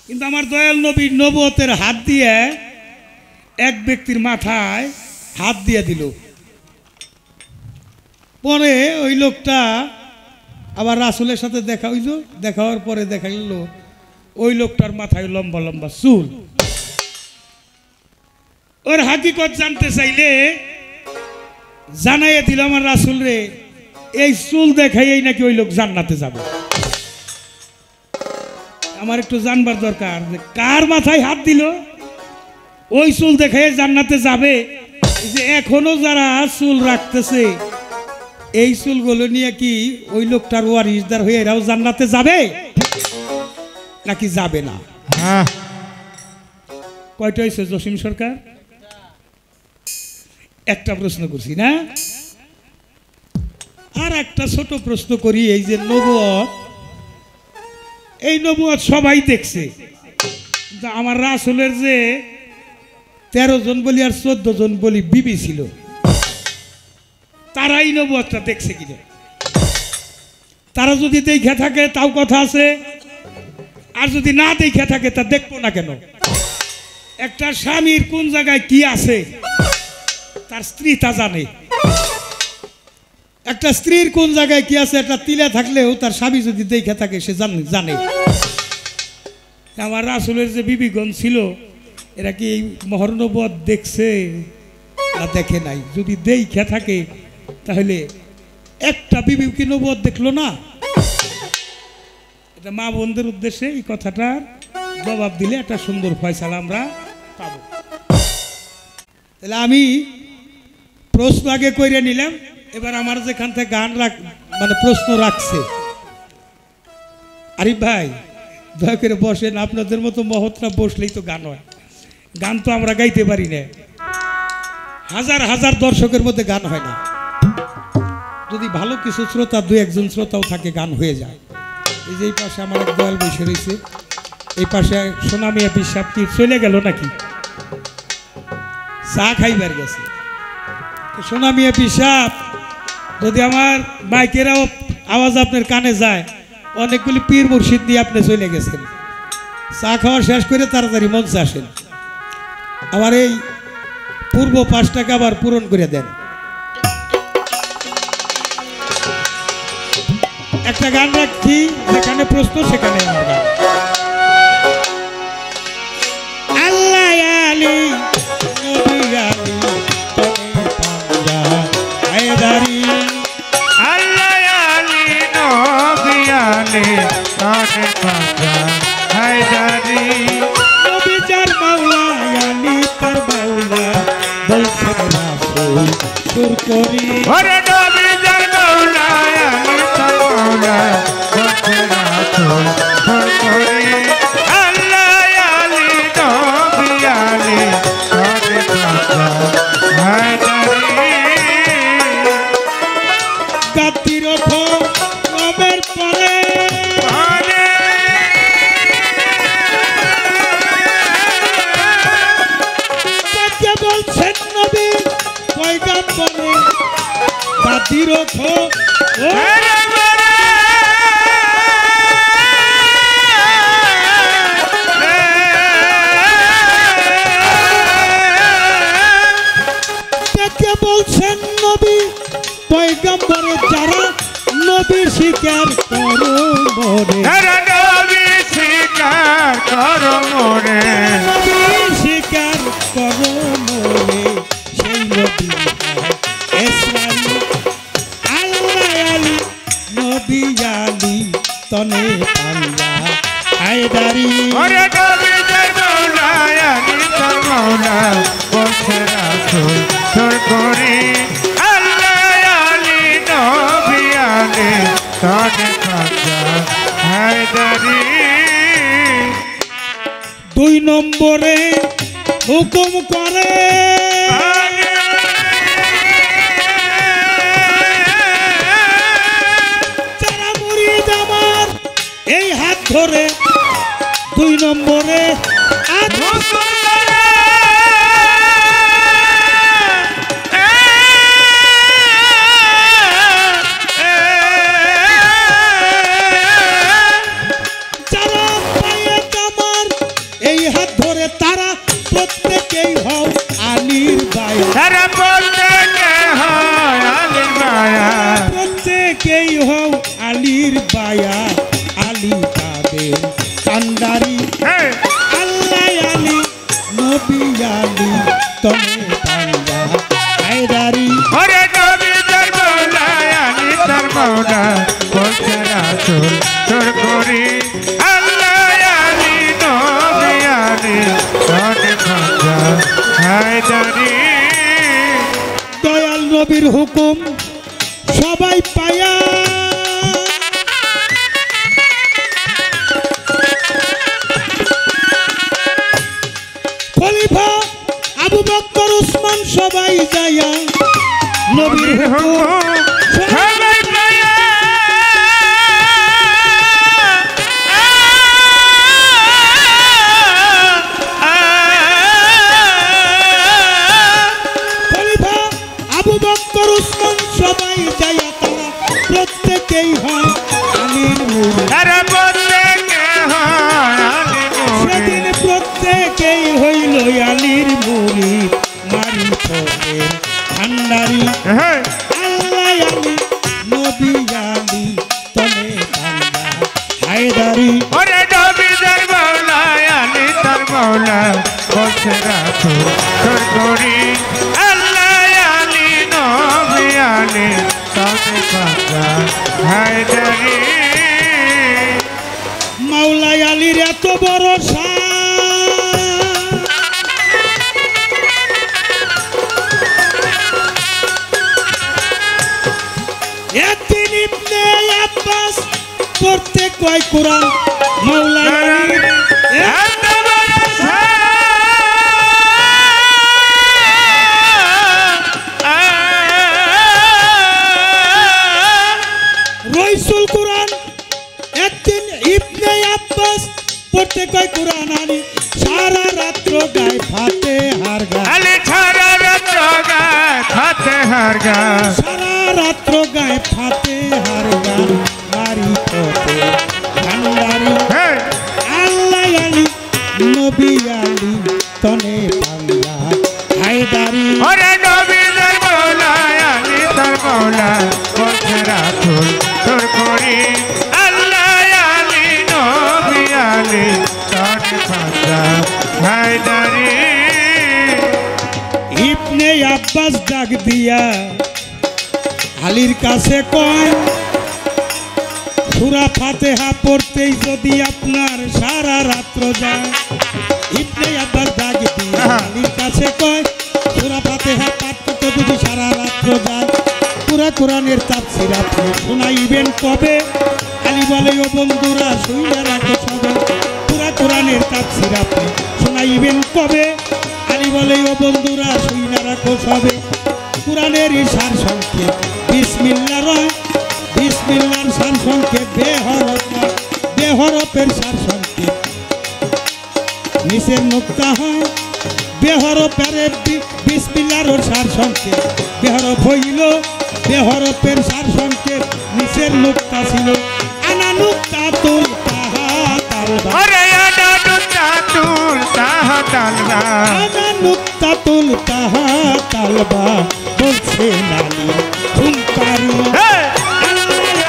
কিন্তু আমার দয়াল নবীর নবুয়তের হাত দিয়ে এক ব্যক্তির মাথায় হাত দিয়ে দিল। পরে ওই লোকটা আবার রাসূলের সাথে দেখা হইল, দেখা হওয়ার পরে দেখা গেল ওই লোকটার মাথায় লম্বা লম্বা চুল। ওর হাকিকত জানতে চাইলে জানাইয়া দিল আমার রাসূল রে, এই চুল দেখাই নাকি ওই লোক জান্নাতে যাবে। আমার একটু জানবার দরকার যে কার মাথায় হাত দিল, ওই চুল দেখাই জান্নাতে যাবে। এই যে এখনো যারা চুল রাখতেছে, এই চুলগুলো নিয়ে কি ওই লোকটার ওয়ারিসদার হয়ে এরাও জান্নাতে যাবে নাকি যাবে না? কয়টা হয়েছে জসিম সরকার? একটা প্রশ্ন করছি না? আর একটা ছোট প্রশ্ন করি। এই যে নবুয়ত, এই নবুয়ত সবাই দেখছে, কিন্তু আমার রাসূলের যে 13 জন বলি আর 14 জন বলি বিবি ছিল, তারাই নবুয়তটা দেখছে কিনা? তারা যদি দেখে থাকে তাও কথা আছে, আর যদি না দেখে থাকে তা দেখবো না কেন? একটা স্বামীর কোন জায়গায় কি আছে তার স্ত্রী তা জানে, একটা স্ত্রীর কোন জায়গায় কি আছে একটা তিলা থাকলেও তার স্বামী যদি দেখে থাকে সে জানে। আমার রাসূলের যে বিবিগণ ছিল, এরা কি এই মহরনবুয়ত দেখছে না দেখে নাই? যদি দেখে থাকে তাহলে একটা বিবি কি নবুয়ত দেখলো না? এটা মা বোনদের উদ্দেশ্যে এই কথাটার জবাব দিলে একটা সুন্দর ফয়সালা আমরা পাবো। তাহলে আমি প্রশ্ন আগে কইরে নিলাম, এবার আমার যেখান থেকে গান মানে প্রশ্ন রাখছে। আরিফ ভাই দয়া করে বসেন, আপনাদের মতো মহৎরা বসলেই তো গান হয়। গান তো আমরা গাইতে পারি না, হাজার হাজার দর্শকের মধ্যে গান হয় না। যদি ভালো কিছু শ্রোতা, 2-1 জন শ্রোতাও থাকে, গান হয়ে যায়। এই যে এই পাশে আমার এক দয়াল বসে রয়েছে, এই পাশে সোনামি আপিস সাহেব কি চলে গেল নাকি? চা খাইবার গেছে। সোনামি আপিস সাহেব, যদি আমার মাইকেরাও আওয়াজ আপনার কানে যায়, অনেকগুলি পীর মুর্শিদ নিয়ে আপনি চলে গেছেন। চা খাওয়া শেষ করে তাড়াতাড়ি মঞ্চে আসেন। আবার এই পূর্ব পাশটাকে আবার পূরণ করে দেন। একটা গান রাখছি, যেখানে প্রশ্ন সেখানে আমার গান। আল্লাহ আলী নবী আলী তনে পাঞ্জা হায়দারি, আল্লাহ আলী নবী আলী তনে পাঞ্জা হায়দারি, নবী যার মাওলা আলী তার মাওলা বলছেন রাসূল সুর করি। ওরে নবী যার মাওলা আলী তার মাওলা বলছেন রাসূল সুর করি। আল্লাহ আলী নবী আলী তনে পাঞ্জা হায়দারি, গাতির নবের পরে কে বলছেন নবী পয়গম্বরে, গাতির কে বলছেন নবী পয়গম্বরে, যারা নবীর স্বীকার করো মরে, নবী স্বীকার করো মরে, নবীর স্বীকার করো মরে, সেই নবী ইসরাইল। আল্লাহ আলী নবী আলী তনে পাঞ্জা হায়দারি, ওরে নবী যার মাওলা আলী তার মাওলা বলছে রাসূল সুর করি। আল্লাহ আলী নবী আলী তনে পাঞ্জা হায়দারি, 2 নম্বরে হুকুম করে যারা মুরিদ আমার এই হাত ধরে, 2 নম্বরে যারা পায়ে আমার এই হাত ধরে, তারা প্রত্যেকেই হও আলীর বায়া, তারা প্রত্যেকে হয় আলীর মায়া, প্রত্যেকেই হও আলীর বায়া, আলী তাদের কান্ডারি। আল্লাহ আলী নবী আলী তনে পাঞ্জা হায়দারি, ওরে নবী যার মাওলা আলী তার মাওলা বলছে রাসূল সুর করি। আল্লাহ আলী নবী আলী তনে পাঞ্জা হায়দারি, দয়াল নবীর হুকুম সবাই পায়া, খলিফা আবু বকর উসমান সবাই যায়া নবীর হুকুম সবাই পায়া, খলিফা আবু বকর উসমান সবাই যায়া, তারা প্রত্যেকেই হয় আলীর মুরিদ। তারা প্রত্যেকে হয় আলীর সেদিন মুরিদ, প্রত্যেকেই হইল আলীর মুরিদ, মারিফতের ভান্ডারি। আল্লাহ আলী নবী আলী তনে পাঞ্জা হায়দারি, ওরে নবী যার মাওলা আলী তার মাওলা বলছে রাসূল সুর করি। আল্লাহ আলী নবী আলী তনে পাঞ্জা হায়দারি, মাওলাই আলীর এত বড় শান, একদিন ইবনে আব্বাস পড়তে কয় কোরআন, মাওলাই আলীর এত বড় শান, রইসুল কোরআন, একদিন ইবনে আব্বাস পড়তে কয় ফাতে হার গান আলি সারা রাত্র গায় ফাতে হার গান সারা রাত্র গায়ে ফাতে হার গান বাড়ি কতে ভান্ডারি আল্লাহ আলী নবী আলী তনে বাংলা হায়দারি ওরে নবী তার মৌলা আলি তার মৌলা বলছে রাসূল তোর করি আল্লাহ আলী নবী আলী তনে বাংলা হায়দারি ইবনে আব্বাস ডাক দিয়া আলীর কাছে কয় সূরা ফাতিহা পড়তেই যদি আপনার সারা রাত্র যায় ইবনে আব্বাস ডাক দিয়া আলীর কাছে কয় সূরা ফাতিহা পাঠ করতে যদি সারা রাত্র যায় পুরা কোরআনের তাফসীর আপনি শোনাইবেন কবে আলী বলে ও বন্ধুরা শুইনা রাখো সবে পুরা কোরআনের তাফসীর আপনি শোনাইবেন কবে আলী বলে ও বন্ধুরা শুইনা রাখো সবে কোরআনের সার সংক্ষেপ বিসমিল্লাহ রয় বিসমিল্লাহর সার সংক্ষেপ বেহরফ নয় বেহরফের সার সংক্ষেপ নিচের নুক্তা হয় বেহরফের বিসমিল্লাহর সার সংক্ষেপ বেহরফ হইল বেহরফের সার সংক্ষেপ নিচের নুক্তা ছিল আনা নুক্তা তুল তাহা তালবা ওরে আনা নুক্তাতুল তাহা তালবা আনা নুক্তা তুল তাহা তালবা বলছে নানি হুঙ্কারি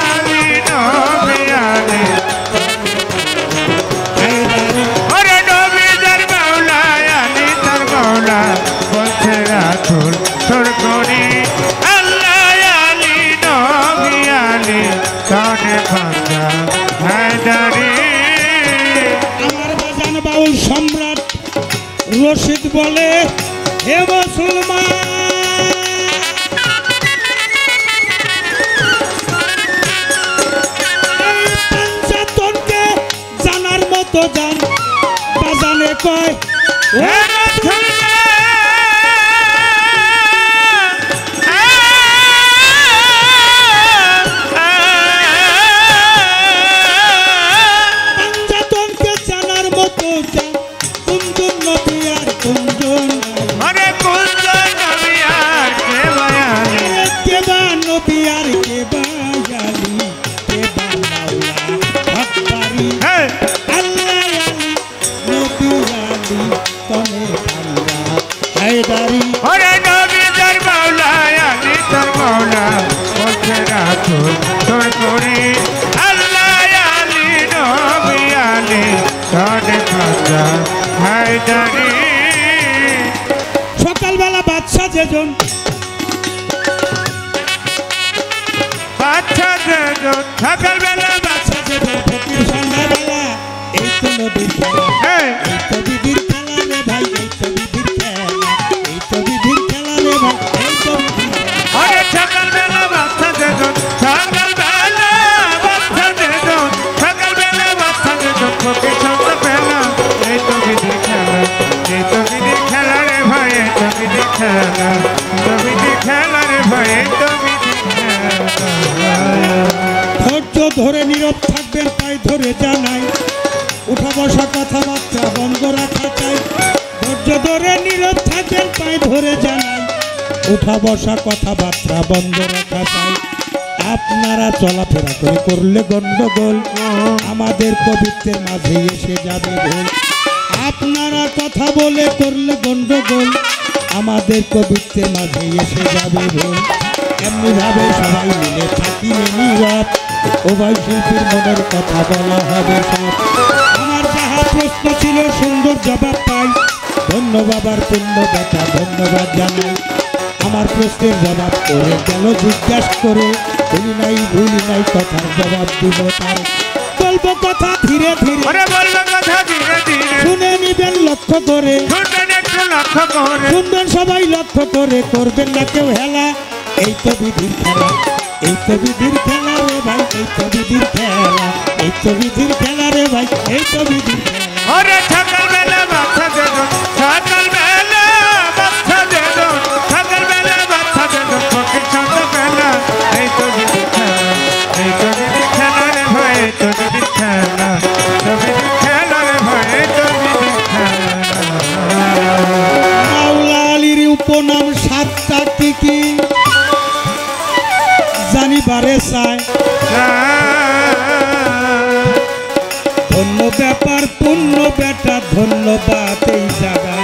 আলী নবী আলী হায়দারি ওরে নবী তার মৌলা আলী তার মৌলা বলছে রাসূল তোর করি আল্লাহ আলী নবী আলী তনে বাংলা হায়দারি আমার বাজান বাউল সম্রাট রশিদ বলে হে মুসলমান এই পঞ্চাতনকে জানার মতো জান বাজানে কয় ও পঞ্চাতনকে জানার মতো জান কুঞ্জন নবী আর কুঞ্জন অরে কুঞ্জন নবী আর কে বয়ালি কেবা নবী আর কেবা জালি কেবা মাওলা ভক্তারি আল্লাহ আলী নবী আলী তনে বাংলা হায়দারি ওরে নবী তার মৌলা আলী তার মৌলা বলছে রাসূল তোর করি আল্লাহ আলী নবী আলী তনে বাংলা হায়দারি সকালবেলা বাদশা যেজন বাচ্চা যেজন সকালবেলা বাদশা যেজন ফকির সন্ধ্যাবেলা এই তো নবীর খেলা এই তো বিধির খেলা রে ভাই এই তো বিধির খেলা এই তো বিধির খেলা রে ভাই এই তো বিধির খেলা ওরে সকালবেলা বাচ্চা যেজন সকালবেলা বাচ্চা যেজন সকালবেলা বাচ্চা যেজন ফকির সন্ধ্যাবেলা এই তো বিধি খেলা এই তো বিধি খেলা রে ভাই এই তো বিধি খেলা তো বিধি খেলা রে ভাই এই তো বিধি খেলা ধৈর্য ধরে নীরব থাকবেন পায়ে ধরে জানাই উঠা বসা কথাবার্তা বন্ধ রাখা চাই ধৈর্য ধরে নীরব থাকবেন পায়ে ধরে জানাই উঠা বসা কথাবার্তা বন্ধ রাখা চাই আপনারা চলাফেরা করে করলে গন্ডগোল আমাদের কবিত্বের মাঝে এসে যাবে ভুল আপনারা কথা বলে করলে গন্ডগোল আমাদের কবিত্বের মাঝে এসে যাবে ভুল এমনি ভাবে সবাই মিলে থাকিলে নীরব উভয় শিল্পীর মনের কথা বলা হবে সব আমার যাহা প্রশ্ন ছিল সুন্দর জবাব পাই ধন্যবাদ আর পুণ্যদাতা ধন্যবাদ জানাই আমার প্রশ্নের জবাব করে গেল জিজ্ঞাসা করে ভুলি নাই কথার জবাব দিব তার বলবো কথা ধীরে ধীরে ওরে বললো কথা ধীরে ধীরে শুনে নিবেন লক্ষ্য করে শুনবেন একটু লক্ষ্য করে শুনবেন সবাই লক্ষ্য করে করবেন না কেউ হেলা এই তো বিধির খেলা এই তো বিধির খেলা রে ভাই এই তো বিধির খেলা এই তো বিধির খেলা রে ভাই এই তো বিধির খেলা ওরে সকালবেলা বাচ্চা যেজন সকালবেলা বাচ্চা যেজন সকালবেলা বাচ্চা যেজন ফকির সন্ধ্যাবেলা এই তো বিধি খেলা এই তো বিধি খেলা রে ভাই এই তো বিধি খেলা তো বিধি খেলা রে ভাই এই তো বিধি খেলা কি কি জানিবারে চায় ধন্য ব্যাপার পূর্ণ বেটা ধন্যবাদ এই জায়গা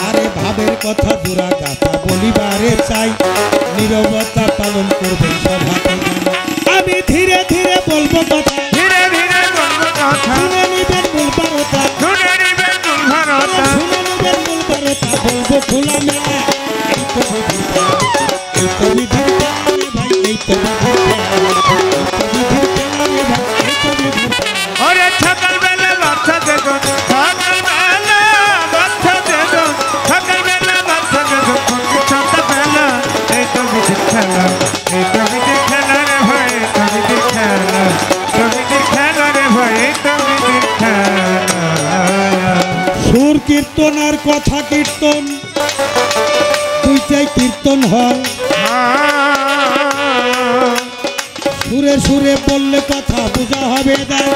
আরে ভাবের কথা জোড়া গাথা বলিবারে চাই নীরবতা পালন করবেন সভাতে আমি ধীরে ধীরে বলবো কথা ধীরে ধীরে বলবো কথা শুনে নিবেন মূল বারতা শুনে নিবেন মূল ভারতা শুনে নিবেন মূল বারতা বলবো খোলা মেলা এই তো বিধির খেলা, এই তো বিধির খেলা রে ভাই এই তো বিধির খেলা, এই তো বিধির খেলা রে ভাই এই তো বিধির খেলা। ওরে সকালবেলা বাচ্চা দেখুন সকালবেলা বাচ্চা দেখুন সকালবেলা বাচ্চা দেখুন কোনকে সন্ধ্যাবেলা এই তো বিধির খেলা এই তো বিধির খেলা রে ভাই এই তো বিধির খেলা তো বিধির খেলা রে ভাই এই তো বিধির খেলা সুর কীর্তন আর কথা কীর্তন দুইটাই কীর্তন হয় সুরে সুরে বললে কথা বোঝা হবে দেয়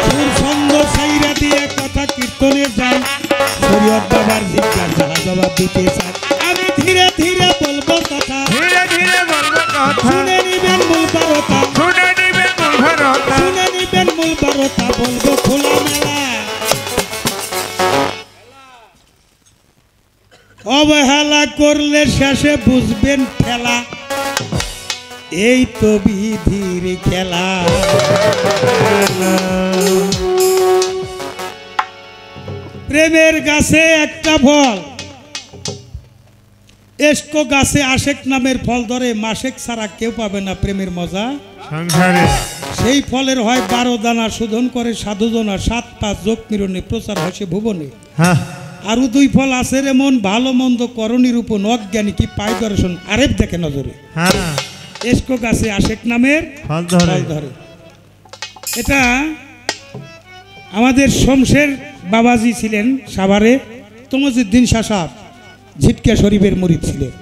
সুর ছন্দ সাইরা দিয়ে কথা কীর্তনের যায় শরীয়ত বাবার জিজ্ঞাসা যাহা জবাব দিতে চায় আমি ধীরে ধীরে বলবো কথা ধীরে ধীরে বলবো কথা শুনে নিবেন মূল বারতা শুনে নিবেন মূল ভারতা শুনে নিবেন মূল বারতা বলবো খোলা মেলা অবহেলা করলে শেষে বুঝবেন খেলা এই তো বিধির খেলা প্রেমের গাছে একটা ফল এসকো গাছে আশেক নামের ফল ধরে মাসেক ছাড়া কেউ পাবে না প্রেমের মজা সংসারে সেই ফলের হয় 12 দানা শোধন করে সাধুজনা 7-5 যোগ মিলনে প্রচার হয় সে ভুবনে হ্যাঁ আরো 2 ফল আছে রে মন ভালো মন্দ করণীর উপর অজ্ঞানী কি পায় দর্শন আরেপ দেখে নজরে হ্যাঁ এসকো গাছে আশেক নামের ফল ধরে ফল ধরে এটা আমাদের শমশের বাবাজি ছিলেন সাভারে তমজুদ্দিন শাহ সাহেব ঝিটকা শরীফের মুরিদ ছিলেন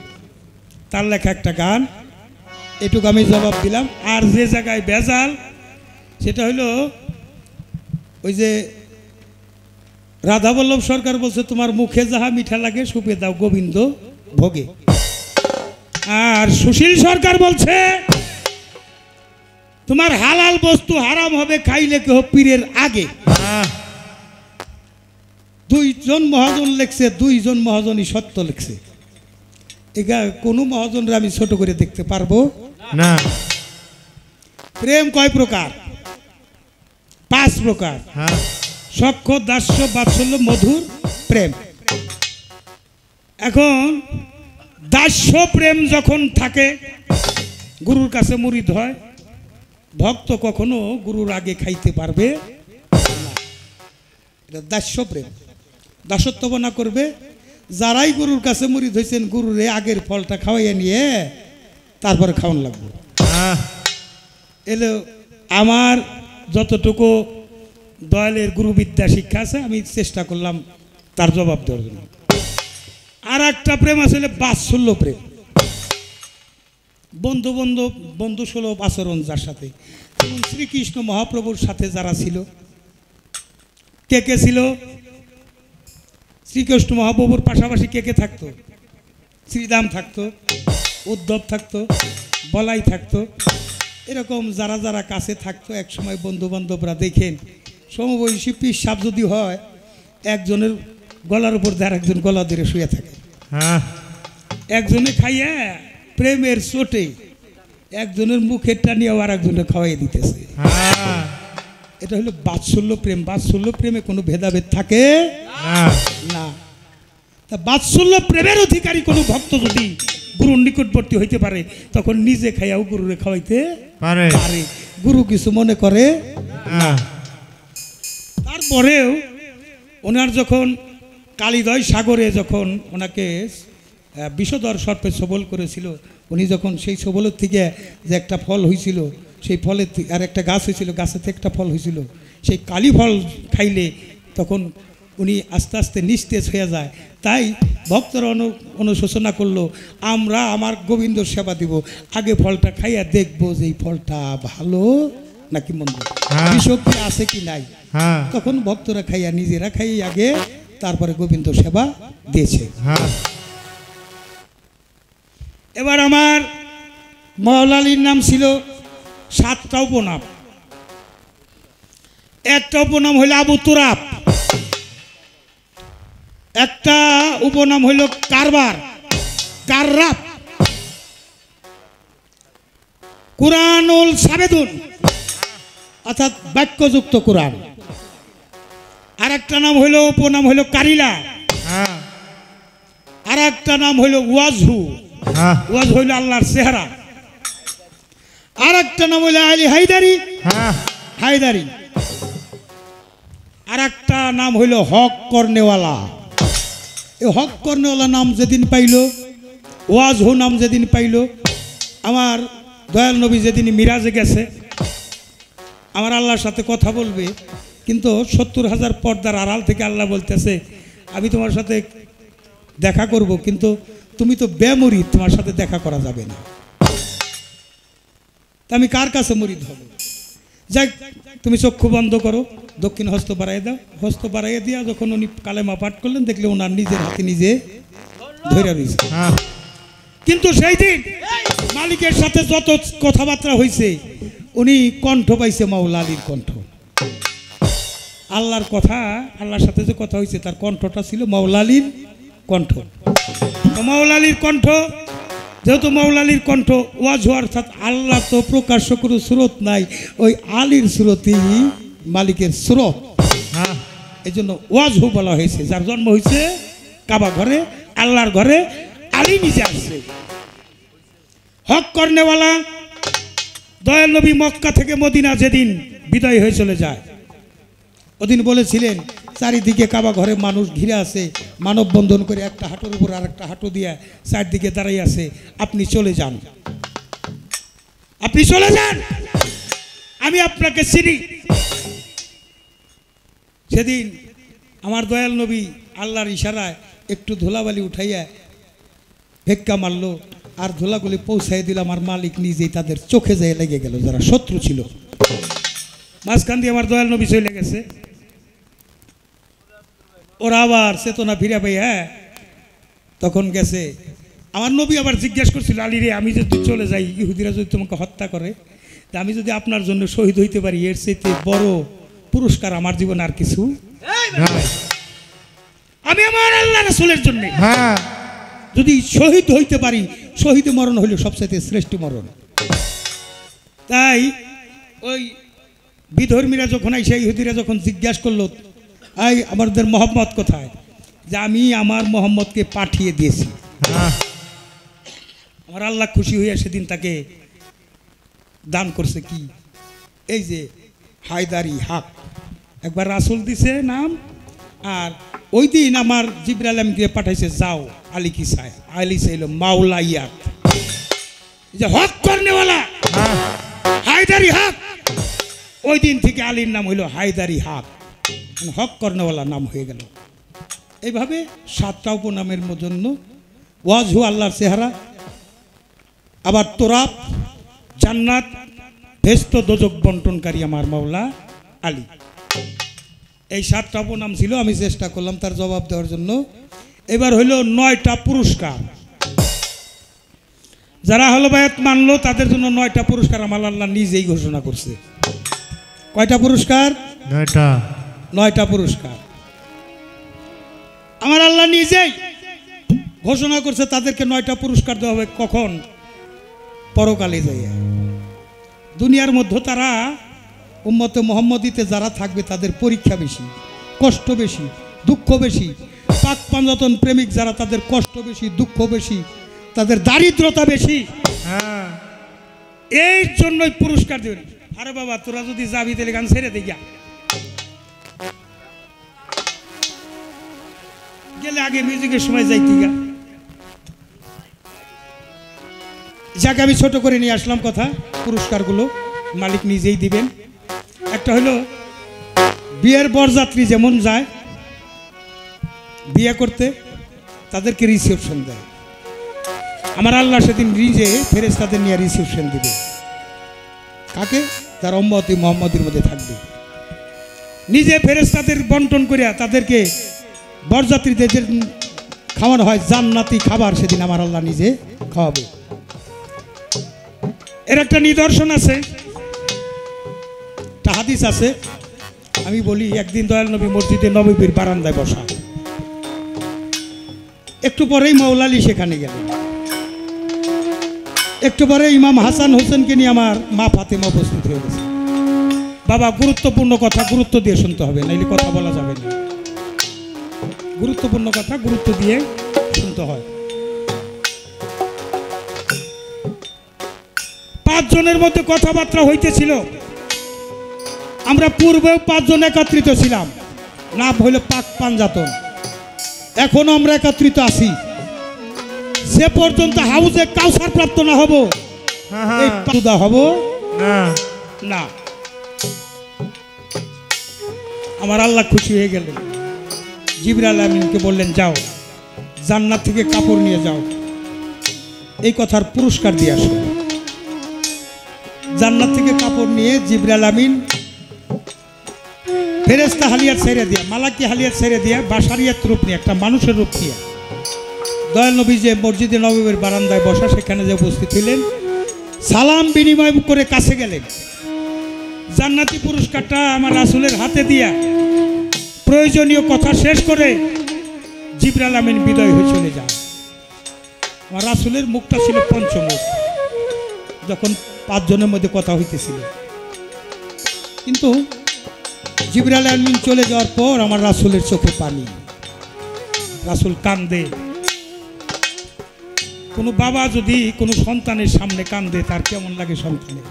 তার লেখা একটা গান এটুকু আমি জবাব দিলাম আর যে জায়গায় বেজাল সেটা হলো ওই যে রাধাবল্লভ সরকার বলছে তোমার মুখে যাহা মিঠা লাগে সুপে দাও গোবিন্দ ভোগে আর সুশীল সরকার বলছে তোমার হালাল বস্তু হারাম হবে খাইলে কেহ পীরের আগে হ্যাঁ 2 জন মহাজন লেখছে 2 জন মহাজনই সত্য লেখছে এটা কোনো মহাজনরা আমি ছোট করে দেখতে পারবো না প্রেম কয় প্রকার 5 প্রকার হ্যাঁ সখ্য দাস্য বাৎসল্য মধুর প্রেম এখন দাস্য প্রেম যখন থাকে গুরুর কাছে মুরিদ হয় ভক্ত কখনো গুরুর আগে খাইতে পারবে না এটা দাস্য প্রেম দাসত্বনা করবে যারাই গুরুর কাছে মুরিদ হয়েছেন গুরুরে আগের ফলটা খাওয়াইয়া নিয়ে তারপরে খাওয়ান লাগবে হ্যাঁ এলো আমার যতটুকু দয়ালের গুরুবিদ্যা শিক্ষা আছে আমি চেষ্টা করলাম তার জবাব দেওয়ার জন্য আর একটা প্রেম আসলে বাৎসল্য প্রেম বন্ধু সুলভ আচরণ যার সাথে যেমন শ্রীকৃষ্ণ মহাপ্রভুর সাথে যারা ছিল কে ছিল শ্রীকৃষ্ণ মহাপ্রভুর পাশাপাশি কে থাকতো শ্রীরাম থাকতো উদ্ধব থাকতো বলাই থাকতো এরকম যারা যারা কাছে থাকতো এক সময় বন্ধু বান্ধবরা দেখেন সমবয়সী পীর সাপ যদি হয় একজনের গলার উপর দিয়ে আরেকজন গলা ধরে শুয়ে থাকে হ্যাঁ একজনে খাইয়া প্রেমের চোটে একজনের মুখের টানিয়েও আর একজনে খাওয়াই দিতেছে হ্যাঁ এটা হলো বাৎসল্য প্রেম বাৎসল্য প্রেমে কোনো ভেদাভেদ থাকে না না তা বাৎসল্য প্রেমের অধিকারী কোনো ভক্ত যদি গুরুর নিকটবর্তী হইতে পারে তখন নিজে খাইয়াও গুরুরে খাওয়াইতে পারে পারে গুরু কিছু মনে করে না তারপরেও ওনার যখন কালিদয় সাগরে যখন ওনাকে বিষধর সর্পে সবল করেছিল উনি যখন সেই সবলের থেকে যে একটা ফল হয়েছিল সেই ফলের আর একটা গাছ হয়েছিল গাছের থেকে একটা ফল হয়েছিল সেই কালি ফল খাইলে তখন উনি আস্তে আস্তে নিস্তেজ হয়ে যায় তাই ভক্তরা অনুশোচনা করলো আমরা আমার গোবিন্দ সেবা দিব আগে ফলটা খাইয়া দেখবো যে এই ফলটা ভালো নাকি মন্দ বিষক্তি আছে কি নাই হ্যাঁ তখন ভক্তরা খাইয়া নিজেরা খাইয়ে আগে তারপরে গোবিন্দ সেবা দিয়েছে হ্যাঁ এবার আমার মাওলা আলীর নাম ছিল 7টা উপনাম। একটা উপনাম হইল আবু তুরাব, একটা উপনাম হইল কারবার কাররাব, কুরআনুল সাবেদুন অর্থাৎ বাক্যযুক্ত কোরআন। আর একটা নাম হইল উপনাম হইল কারিলা, হ্যাঁ আর একটা নাম হইল ওয়াজহু, হ্যাঁ ওয়াজ হইল আল্লাহর চেহারা। আর একটা নাম হইল আলী হায়দারি, হ্যাঁ হায়দারি। আর একটা নাম হইল হক করনেওয়ালা। এই হক করনেওয়ালা নাম যেদিন পাইল, ওয়াজহু নাম যেদিন পাইল, আমার দয়াল নবী যেদিন মিরাজে গেছে, আমার আল্লাহর সাথে কথা বলবে, কিন্তু 70,000 পর্দার আড়াল থেকে আল্লাহ বলতেছে আমি তোমার সাথে দেখা করব, কিন্তু তুমি তো বেমরিদ, তোমার সাথে দেখা করা যাবে না। তা আমি কার কাছে মরিদ হব? যাই, তুমি চক্ষু বন্ধ করো, দক্ষিণ হস্ত বাড়াই দাও। হস্ত বাড়াইয়ে দিয়া যখন উনি কালেমা পাঠ করলেন, দেখলে ওনার নিজের হাতে নিজে ধরে রয়েছে। হ্যাঁ কিন্তু সেই দিন মালিকের সাথে যত কথাবার্তা হয়েছে, উনি কণ্ঠ পাইছে মাওলা আলীর কণ্ঠ। আল্লাহর কথা, আল্লাহর সাথে যে কথা হয়েছে তার কণ্ঠটা ছিল মাওলা আলীর কণ্ঠ। তো মাওলা আলীর কণ্ঠ, যেহেতু মাওলা আলীর কণ্ঠ ওয়াজ অর্থাৎ আল্লাহ তো প্রকাশ্য কোনো স্রোত নাই, ওই আলীর স্রোতই মালিকের স্রোত। হ্যাঁ এই জন্য ওয়াজহু বলা হয়েছে। যার জন্ম হয়েছে কাবা ঘরে, আল্লাহর ঘরে, আলী নিজে আসছে। হক করনেওয়ালা দয়াল নবী মক্কা থেকে মদিনা যেদিন বিদায় হয়ে চলে যায়, ওদিন বলেছিলেন চারিদিকে কাবা ঘরে মানুষ ঘিরে আছে, মানববন্ধন করে একটা হাঁটুর উপর আর একটা হাঁটু দিয়ে চারদিকে দাঁড়াই আছে, আপনি চলে যান, আপনি চলে যান, আমি আপনাকে চিনি। সেদিন আমার দয়াল নবী আল্লাহর ইশারায় একটু ধুলাবালি উঠাইয়া ভেক্কা মারলো, আর ধুলাগুলি পৌঁছাই দিল আমার মালিক নিজেই, তাদের চোখে যেয়ে লেগে গেল যারা শত্রু ছিল। মাঝখান দিয়ে আমার দয়াল নবী চলে গেছে, ওরা আবার চেতনা ফিরে পাই, হ্যাঁ তখন গেছে। আমার নবী আবার জিজ্ঞেস করছিল, আলী রে, আমি যদি চলে যাই, ইহুদিরা যদি তোমাকে হত্যা করে, তা আমি যদি আপনার জন্য শহীদ হইতে পারি, এর চাইতে বড় পুরস্কার আমার জীবনে আর কিছু আমি আমার আল্লাহ রাসূলের জন্য হ্যাঁ যদি শহীদ হইতে পারি, শহীদ মরণ হইল সবচাইতে শ্রেষ্ঠ মরণ। তাই ওই বিধর্মীরা যখন আইসা, ইহুদিরা যখন জিজ্ঞাসা করলো, আই আমাদের মোহাম্মদ কোথায়, যে আমি আমার মোহাম্মদকে পাঠিয়ে দিয়েছি। হ্যাঁ আমার আল্লাহ খুশি হইয়া সেদিন তাকে দান করছে কি, এই যে হায়দারি হাক, একবার রাসূল দিছে নাম, আর ওই দিন আমার জিবরাইল আমিনকে পাঠাইছে, যাও আলী কি চায়, আলী চাইল মাওলাইয়াত, যে হক করনেওয়ালা হায়দারি হক। ওই দিন থেকে আলীর নাম হইল হায়দারি হক, হক করনেওয়ালা নাম হয়ে গেল। এইভাবে 7টা উপনামের জন্য ওয়াজহু আল্লাহর চেহারা, আবার তোরাব জান্নাত, ভেস্ত দোজক বন্টনকারী আমার মাওলা আলী। এই 7টা উপনাম ছিল, আমি চেষ্টা করলাম তার জবাব দেওয়ার জন্য। এবার হইল 9টা পুরস্কার। যারা হলো বায়াত মানলো তাদের জন্য 9টা পুরস্কার আমার আল্লাহ নিজেই ঘোষণা করছে। কয়টা পুরস্কার? 9টা পুরস্কার আমার আল্লাহ নিজেই ঘোষণা করছে। তাদেরকে 9টা পুরস্কার দেওয়া হবে। কখন? পরকালে যাইয়া। দুনিয়ার মধ্যে তারা উম্মতে মুহাম্মদীতে যারা থাকবে তাদের পরীক্ষা বেশি, কষ্ট বেশি, দুঃখ বেশি। পাক পাঞ্জাতন প্রেমিক যারা, তাদের কষ্ট বেশি, দুঃখ বেশি, তাদের দারিদ্রতা বেশি। এই জন্যই পুরস্কার দেবেন। আরে বাবা, তোরা যদি যাবি তাহলে গান ছেড়ে দেখিয়া গেলে আগে মিউজিকের সময় যাইতি গা। যাকে আমি ছোট করে নিয়ে আসলাম কথা, পুরস্কারগুলো মালিক নিজেই দিবেন। একটা হলো বিয়ের বরযাত্রী যেমন যায় বিয়ে করতে, তাদেরকে রিসেপশন দেয়। আমার আল্লাহ সেদিন নিজে ফেরেশতাদের নিয়ে রিসেপশন দিবে। কাকে? যারা উম্মতি মুহাম্মদীর মধ্যে থাকবে। নিজে ফেরেশতাদের বন্টন করিয়া তাদেরকে বরযাত্রীদের যে খাওয়ানো হয় জান্নাতি খাবার, সেদিন আমার আল্লাহ নিজে খাওয়াবে। এর একটা নিদর্শন আছে, একটা হাদিস আছে। আমি বলি, একদিন দয়াল নবী মসজিদে নববীর বারান্দায় বসা, একটু পরেই মাওলা আলী সেখানে গেলেন। একটু পরে ইমাম হাসান হোসেনকে নিয়ে আমার মা ফাতেমা উপস্থিত হয়ে গেছে। বাবা, গুরুত্বপূর্ণ কথা গুরুত্ব দিয়ে শুনতে হবে, নাইলে কথা বলা যাবে না। গুরুত্বপূর্ণ কথা গুরুত্ব দিয়ে শুনতে হয়। 5 জনের মধ্যে কথাবার্তা হইতেছিল। আমরা পূর্বেও 5 জন একত্রিত ছিলাম, নাম হইল পাক পাঞ্জাতন। এখনো আমরা একত্রিত আছি। সে পর্যন্ত হাউজে কাউসার প্রাপ্ত না হব, এই পাদা হব না। আমার আল্লাহ খুশি হয়ে গেলেন। জিবরাইল আমিনকে বললেন, যাও জান্নাত থেকে কাপড় নিয়ে যাও, এই কথার পুরস্কার দিয়ে আসো। জান্নাত থেকে কাপড় নিয়ে জিবরাইল আমিন ফেরেশতা হালিয়াত ছেড়ে দিয়ে, মালাকি হালিয়াত ছেড়ে দিয়ে, বাশারিয়াত রূপ নিয়ে, একটা মানুষের রূপ নিয়ে দয়াল নবী যে মসজিদে নববীর বারান্দায় বসা, সেখানে যে উপস্থিত হইলেন, সালাম বিনিময় করে কাছে গেলেন। জান্নাতি পুরস্কারটা আমার রাসূলের হাতে দিয়া প্রয়োজনীয় কথা শেষ করে জিবরাইল আমিন বিদায় হয়ে চলে যান। আমার রাসূলের মুখটা ছিল পঞ্চমুখ, যখন 5 জনের মধ্যে কথা হইতেছিল। কিন্তু জিবরাইল আমিন চলে যাওয়ার পর আমার রাসূলের চোখে পানি, রাসূল কান্দে। কোনো বাবা যদি কোনো সন্তানের সামনে কান্দে, তার কেমন লাগে সন্তানের?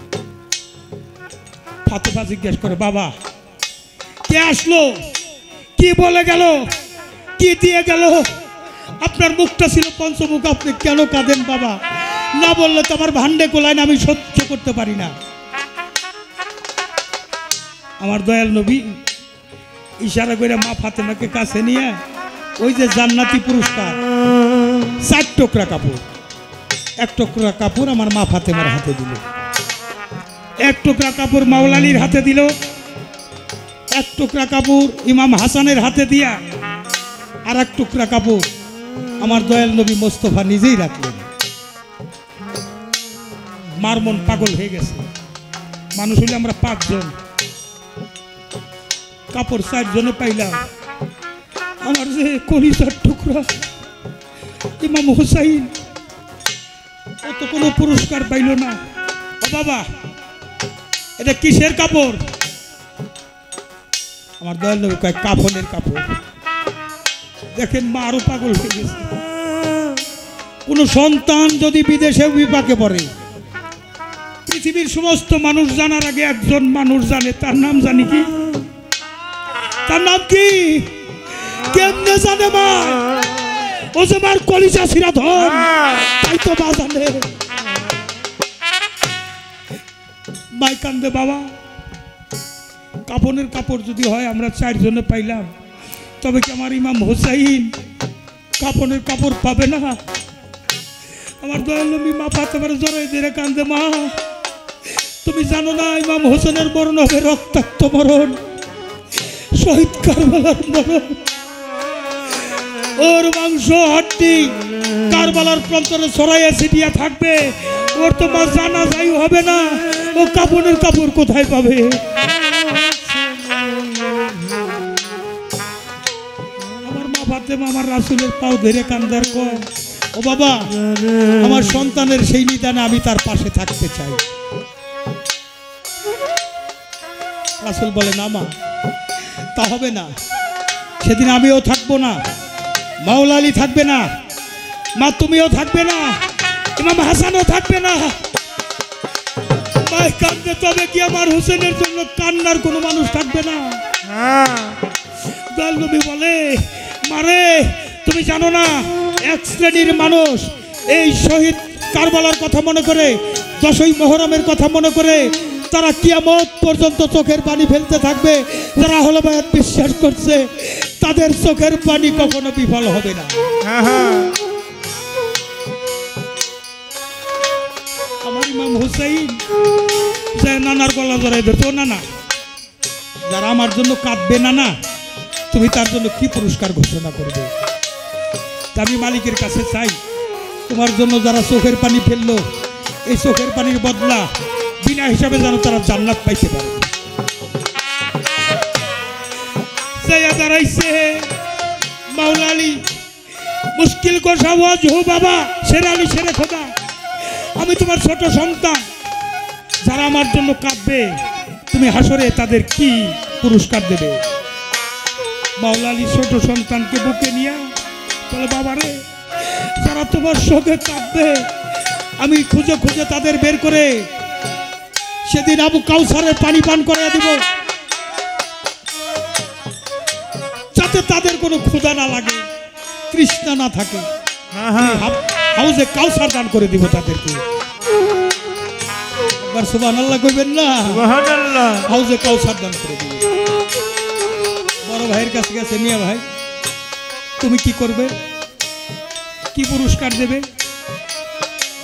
ফাতেমা জিজ্ঞেস করে, বাবা কে আসলো, কি বলে গেল, কি দিয়ে গেল? আপনার মুখটা ছিল পঞ্চমুখ, আপনি কেন কাঁদেন বাবা? না বললে তো আমার ভান্ডে কোলায় না, আমি সহ্য করতে পারি না। আমার দয়াল নবী ইশারা করে মা ফাতেমাকে কাছে নিয়ে ওই যে জান্নাতি পুরস্কার 4 টুকরা কাপড়, 1 টুকরা কাপড় আমার মা ফাতেমার হাতে দিল, 1 টুকরা কাপড় মাওলা আলীর হাতে দিল, 1 টুকরা কাপড় ইমাম হাসানের হাতে দিয়া আর 1 টুকরা কাপড় আমার দয়াল নবী মোস্তফা নিজেই রাখলেন। মার মন পাগল হয়ে গেছে। মানুষ হইলে আমরা 5 জন, কাপড় 4 জনে পাইলাম। আমার যে কলিজার টুকরা ইমাম হুসাইন, ও তো কোনো পুরস্কার পাইল না। ও বাবা, এটা কিসের কাপড়? আমার দয়াল নবী কয়, কাফনের কাপড়। দেখেন, মা আরো পাগল হয়ে গেছে। কোন সন্তান যদি বিদেশে বিপাকে পড়ে, পৃথিবীর সমস্ত মানুষ জানার আগে একজন মানুষ জানে, তার নাম জানি কি? তার নাম কি? কেমনে জানে মা? ও যে মার কলিজা ছিঁড়া ধন, তাই তো মা জানে। মাই কান্দে, বাবা কাফনের কাপড় যদি হয় আমরা 4 জনে পাইলাম, তবে কি আমার ইমাম হুসাইন কাফনের কাপড় পাবে না? আমার দয়াল নবী মা ফাতেমার জড়াই দিয়ে কান্দে, মা তুমি জানো না ইমাম হোসেনের মরণ হবে রক্তাক্ত মরণ, শহীদ কারবালার মরণ। ওর মাংস হাড্ডি কারবালার প্রান্তরে ছড়াইয়া ছিটিয়া থাকবে, ওর তো মা জানা যাই হবে না, ও কাফনের কাপড় কোথায় পাবে? আমার মা ফাতেমা আমার রাসূলের পাও ধরে কান্দার কয়, ও বাবা, আমার সন্তানের সেই নিদানে আমি তার পাশে থাকতে চাই। রাসূল বলে, না মা, তা হবে না। সেদিন আমিও থাকবো না, মাওলা আলী থাকবে না, মা তুমিও থাকবে না, ইমাম হাসানও থাকবে না। মাই কান্দে, তবে কি আমার হোসেনের জন্য কান্নার কোনো মানুষ থাকবে না? দয়াল নবী বলে, মারে তুমি জানো না, 1 শ্রেণীর মানুষ এই শহীদ কারবালার কথা মনে করে, 10ই মুহররমের কথা মনে করে তারা কিয়ামত পর্যন্ত চোখের পানি ফেলতে থাকবে। যারা আহলে বায়াত বিশ্বাস করছে, তাদের চোখের পানি কখনো বিফল হবে না। আমার ইমাম হুসাইন যে নানার গলা জড়াই ধরতো, না যারা আমার জন্য কাঁদবে না, তুমি তার জন্য কি পুরস্কার ঘোষণা করবে? আমি মালিকের কাছে চাই, তোমার জন্য যারা চোখের পানি ফেললো এই চোখের পানির বদলা বিনা হিসাবে যেন তারা জান্নাত পাইতে পারে। যাইয়া দাঁড়াইছে মাওলা আলী, মুশকিল কোষা ওয়াজ হো বাবা, শের আলী শেরে খোদা, আমি তোমার ছোট সন্তান, যারা আমার জন্য কাঁদবে তুমি হাসরে তাদের কি পুরস্কার দেবে? মাওলা আলী ছোট সন্তানকে বুকে নিয়ে বলে, বাবা রে, যারা তোমার সঙ্গে কাঁদবে আমি খুঁজে খুঁজে তাদের বের করে সেদিন আবু কাউসারের পানি পান করাইয়া দিব, যাতে তাদের কোনো ক্ষুধা না লাগে, তৃষ্ণা না থাকে। হাউজে কাউসার দান করে দিব তাদেরকে। একবার সুবহানাল্লাহ কইবেন না? সুবহানাল্লাহ। হাউজে কাউসার দান করে দিব। বড় ভাইয়ের কাছে গেছে, মিয়া ভাই তুমি কি করবে, কি পুরস্কার দেবে?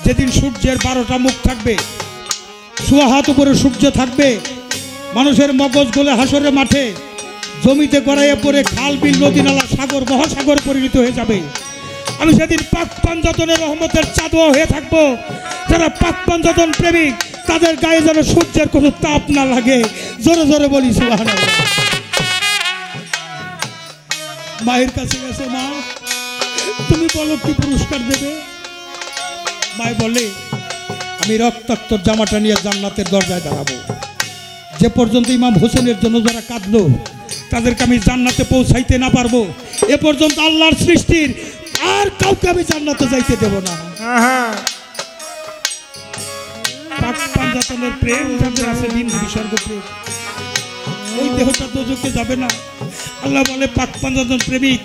যেদিন সূর্যের 12টা মুখ থাকবে, সোয়া হাত উপরে সূর্য থাকবে, মানুষের মগজ গলে হাসরের মাঠে জমিতে গড়াইয়ে পড়ে খাল বিল নদী নালা সাগর মহাসাগর পরিণত হয়ে যাবে। আমি সেদিন পাক পাঞ্জাতনের রহমতের চাদর হয়ে থাকবো। যারা পাক পাঞ্জাতন প্রেমিক তাদের গায়ে যেন সূর্যের কোনো তাপ না লাগে। জোরে জোরে বলি সুবহানাল্লাহ। মায়ের কাছে গেছে, মা তুমি বলো কি পুরস্কার দেবে? মায় বলে, আমি রক্তাক্ত জামাটা নিয়ে জান্নাতের দরজায় দাঁড়াবো। যে পর্যন্ত ইমাম হোসেনের জন্য যারা কাঁদলো তাদেরকে আমি জান্নাতে পৌঁছাইতে না পারবো, এ পর্যন্ত আল্লাহর সৃষ্টির আর কাউকে আমি জান্নাতে যাইতে দেব না। পাক পাঞ্জাতনের প্রেম যাদের আছে, বিন্দু বিসর্গ প্রেম, ওই দেহটা দোজখে যাবে না। আল্লাহ বলে, পাক পাঞ্জাতন প্রেমিক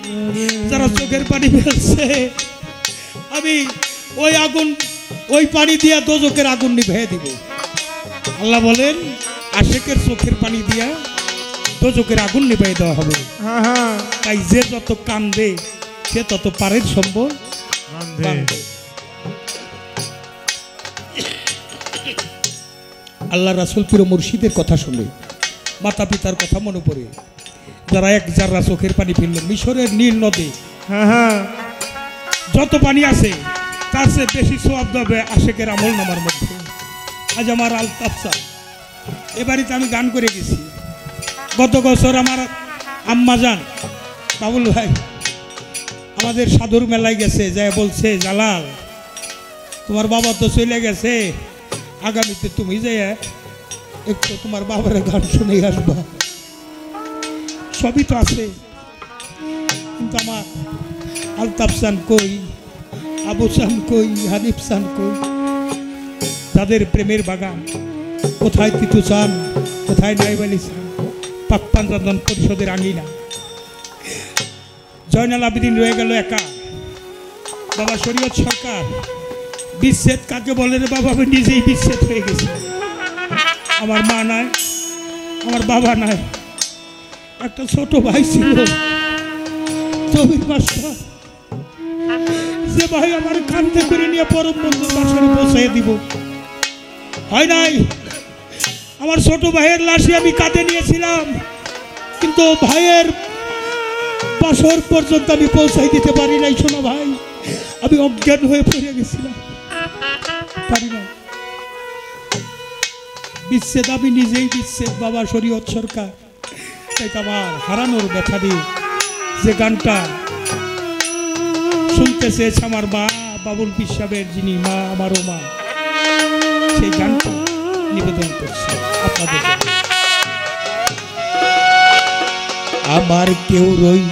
যারা চোখের পানি ফেলছে, আমি ওই আগুন, ওই পানি দিয়া দোজখের আগুন নিভিয়ে দিব। আল্লাহ বলেন, আশিকের চোখের পানি দিয়া দোজখের আগুন নিভিয়ে দেওয়া হবে। তাই যে যত কান্দে সে তত পারের সম্বল বাঁধে। আল্লাহ রাসূল প্রিয় মুর্শিদের কথা শুনে মাতা পিতার কথা মনে পড়ে, যারা এক জাররা চোখের পানি ফেলল মিশরের নীল নদী, যত পানি আছে তার চেয়ে বেশি সওয়াব দেবে আশিকের আমল নামার মধ্যে। আজ আমার আলতাফ স্যার এ বাড়িতে আমি গান করে গেছি। গত বছর আমার আম্মা জান বাবুল ভাই আমাদের সাধুর মেলায় গেছে, যাই বলছে, জালাল তোমার বাবা তো চলে গেছে, আগামীতে তুমি যাই একটু তোমার বাবার গান শুনে আসবা। সবই তো আছে, কিন্তু আমার আলতাফ সান কই, আবু সান কই, হানিফ সান কই? তাদের প্রেমের বাগান কোথায়? তিতু চান কোথায়? নাইব আলী চান? পাক পাঞ্জাতন পরিষদের আঙিনা জয়নাল আবেদিন রয়ে গেল একা। বাবা শরীয়ত সরকার, বিচ্ছেদ কাকে বলে রে বাবা? আমি নিজেই বিচ্ছেদ হয়ে গেছি। আমার মা নাই, আমার বাবা নাই, একটা ছোট ভাই ছিল জমির মাস্টার, যে ভাই আমার কাঁধে করে নিয়ে পরম বন্ধুর বাসায় পৌঁছাই দিব। হয় নাই, আমার ছোট ভাইয়ের লাশে আমি কাঁধে নিয়েছিলাম, কিন্তু ভাইয়ের বাসর পর্যন্ত আমি পৌঁছাই দিতে পারি নাই। শোনো ভাই, আমি অজ্ঞান হয়ে পড়ে গেছিলাম, পারি না। বিচ্ছেদ আমি নিজেই বিচ্ছেদ, বাবা শরীয়ত সরকার। তাই তো আমার হারানোর ব্যথা দিয়ে যে গানটা শুনতে চেয়েছে আমার মা বাবুল পিসাবের, যিনি মা আমারও মা, সেই গানটা নিবেদন করছে আপনাদের। আমার কেউ রইল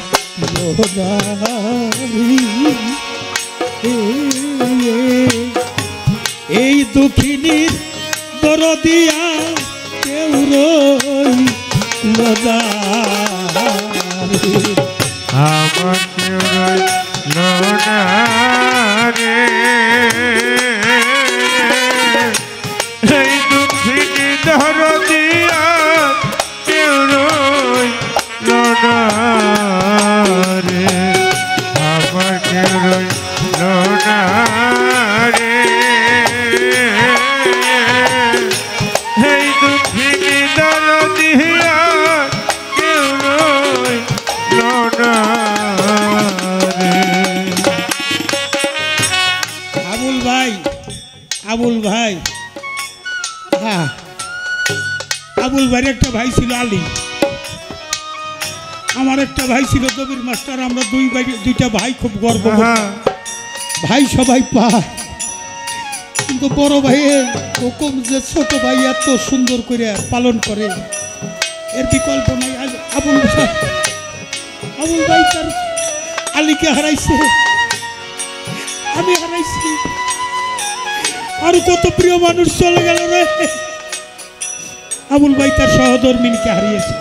না, এই দুঃখিনীর দরদিয়া কেউ রইল না, আমার কেউ রইল না রে, এই দুঃখিনী দরদিয়া কেউ রইল না রে, আমার কেউ রইল না রে, এই দুঃখিনী দরদিয়া কেউ রইল না রে। আবুল ভাই, আবুল ভাই, হ্যাঁ আবুল ভাইয়ের একটা ভাই ছিল আলী, আমার একটা ভাই ছিল দবির মাস্টার। আমরা দুইটা ভাই খুব গর্ব করতাম। ভাই সবাই পায়, কিন্তু বড় ভাইয়ের হুকুম যে ছোট ভাই এত সুন্দর করে পালন করে এর বিকল্প নাই। আবুল ভাই তার আলীকে হারাইছে, আমি হারাইছি, আর কত প্রিয় মানুষ চলে গেল রে। আবুল ভাই তার সহধর্মিনীকে হারিয়েছে।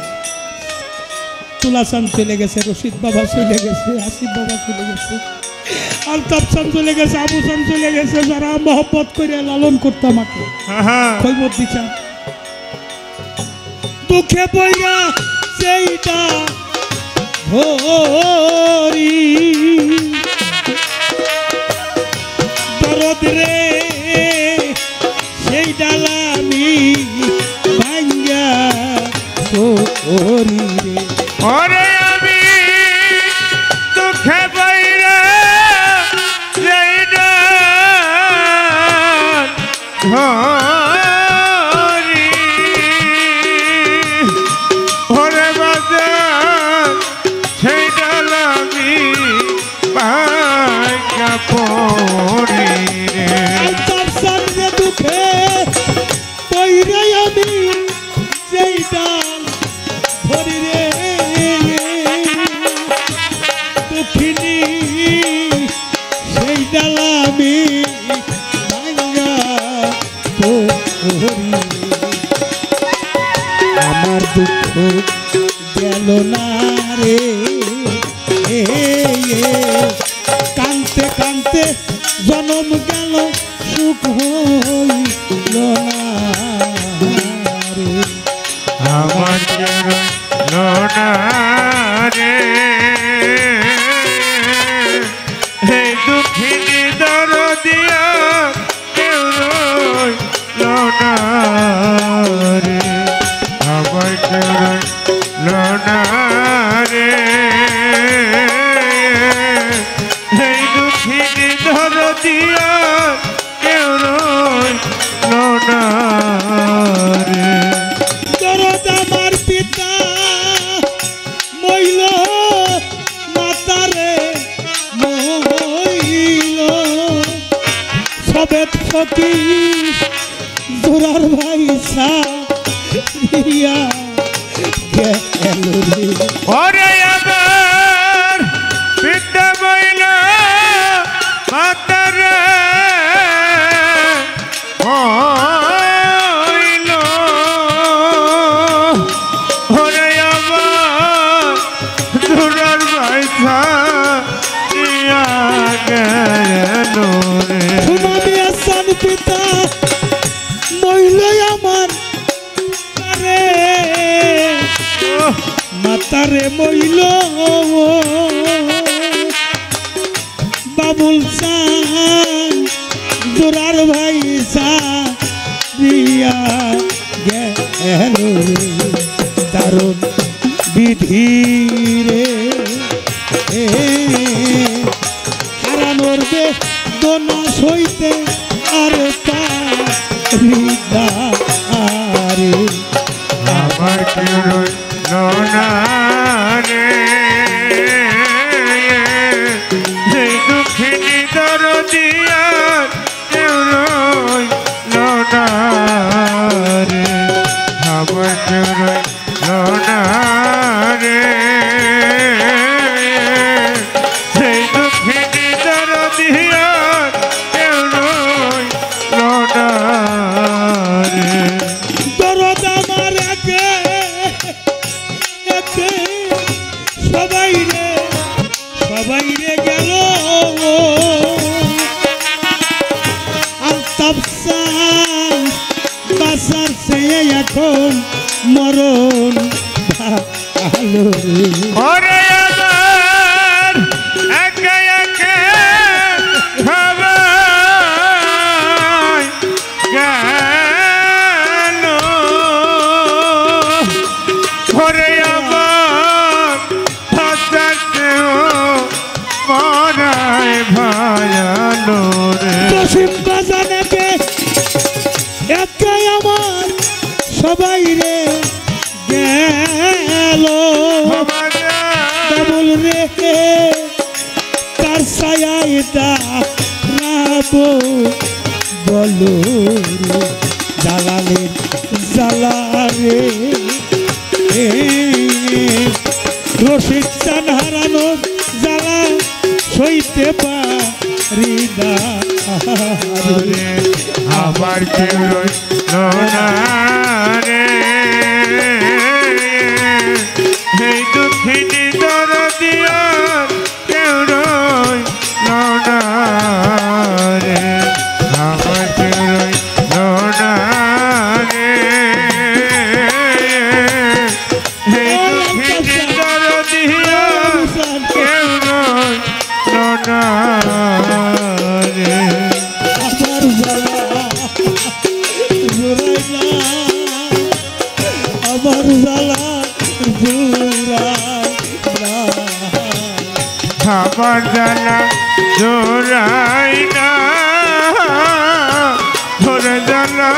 তুলাসান চলে গেছে, রশিদ বাবা চলে গেছে, আসিফ বাবা চলে গেছে, আলতাফ সান চলে গেছে, আবু সান চলে গেছে, যারা মহব্বত করে লালন করতো আমাকে। খৈবত দিচ্ছেন দুঃখে বইয়া সেইটা ভরি দরদ রে সেই ডালামি ভাঙ্গা করি রে। ওরে আমি দুঃখে বইরা যেইটা ধরি, ওরে বাজার সেই ডালামি ভাঙ্গা পড়ি রে। তার সামনে দুঃখে বইরে আমি যেই ডাল ধরি রে দুঃখিনী সেই ডাল আমি ভাঙ্গা পড়ি রে। আমার দুঃখ গেল না রে, কানতে কানতে জনম গেল সুখ হইল না রে। আমার লোনা রে হে দুঃখিনী দরদিয়া কেউ লোনা রে। আমার লোনা রে হে দুঃখিনী দরদিয়া কেউ লোনা রে। দরদ আমার পিতা মইল, মাতারে মইল, সবেত ফকি জোরার ভাই সারিয়া গেল রে। ওরে আমার পিতা বইল মাতারে হইল, ওরে আমার দুরার বাইসা দিয়া গেল রে। সুনামি আসান পিতা মইল আমার রে, মাতারে মইল, বাবুল চান জোরার ভাই সারিয়া গেল রে। দারুণ বিধি রে হারানোর বেদনা সইতে আর পারি না রে। আমার কেউ লোনা রে সেই দুঃখিনী দরদিয়া কেউ লোনা রে। আমার কেউ লোনা রে সেই দুঃখিনী দরদিয়া কেউ লোনা রে। দরদ আমার একে একে সবাই রে গেল। আলতাফ সান বাসার সে এখন মরণ ভালো রে। ওরে আমার একে একে সবাই গেল, ওরে আমার হাসতেও মরায় ভায়ালো রে। জসিম বাজানেকে সবাই রে গেল বাবুল রে কার ছায়ায় দাঁড়াবো বলো রে জালালের জালা রে রশিদ চান হারানোর জ্বালা সইতে পারি না আমার কেউ রইল না রে এই দুঃখিনী দরদিয়া কেউ রইল না রে আমার কেউ রইল না রে এই দুঃখিনী দরদিয়া কেউ রইল না রে আমার জ্বালা জোড়াই না আমার জ্বালা জোড়াই না আমার জ্বালা জোড়াই না ভরে জ্বালা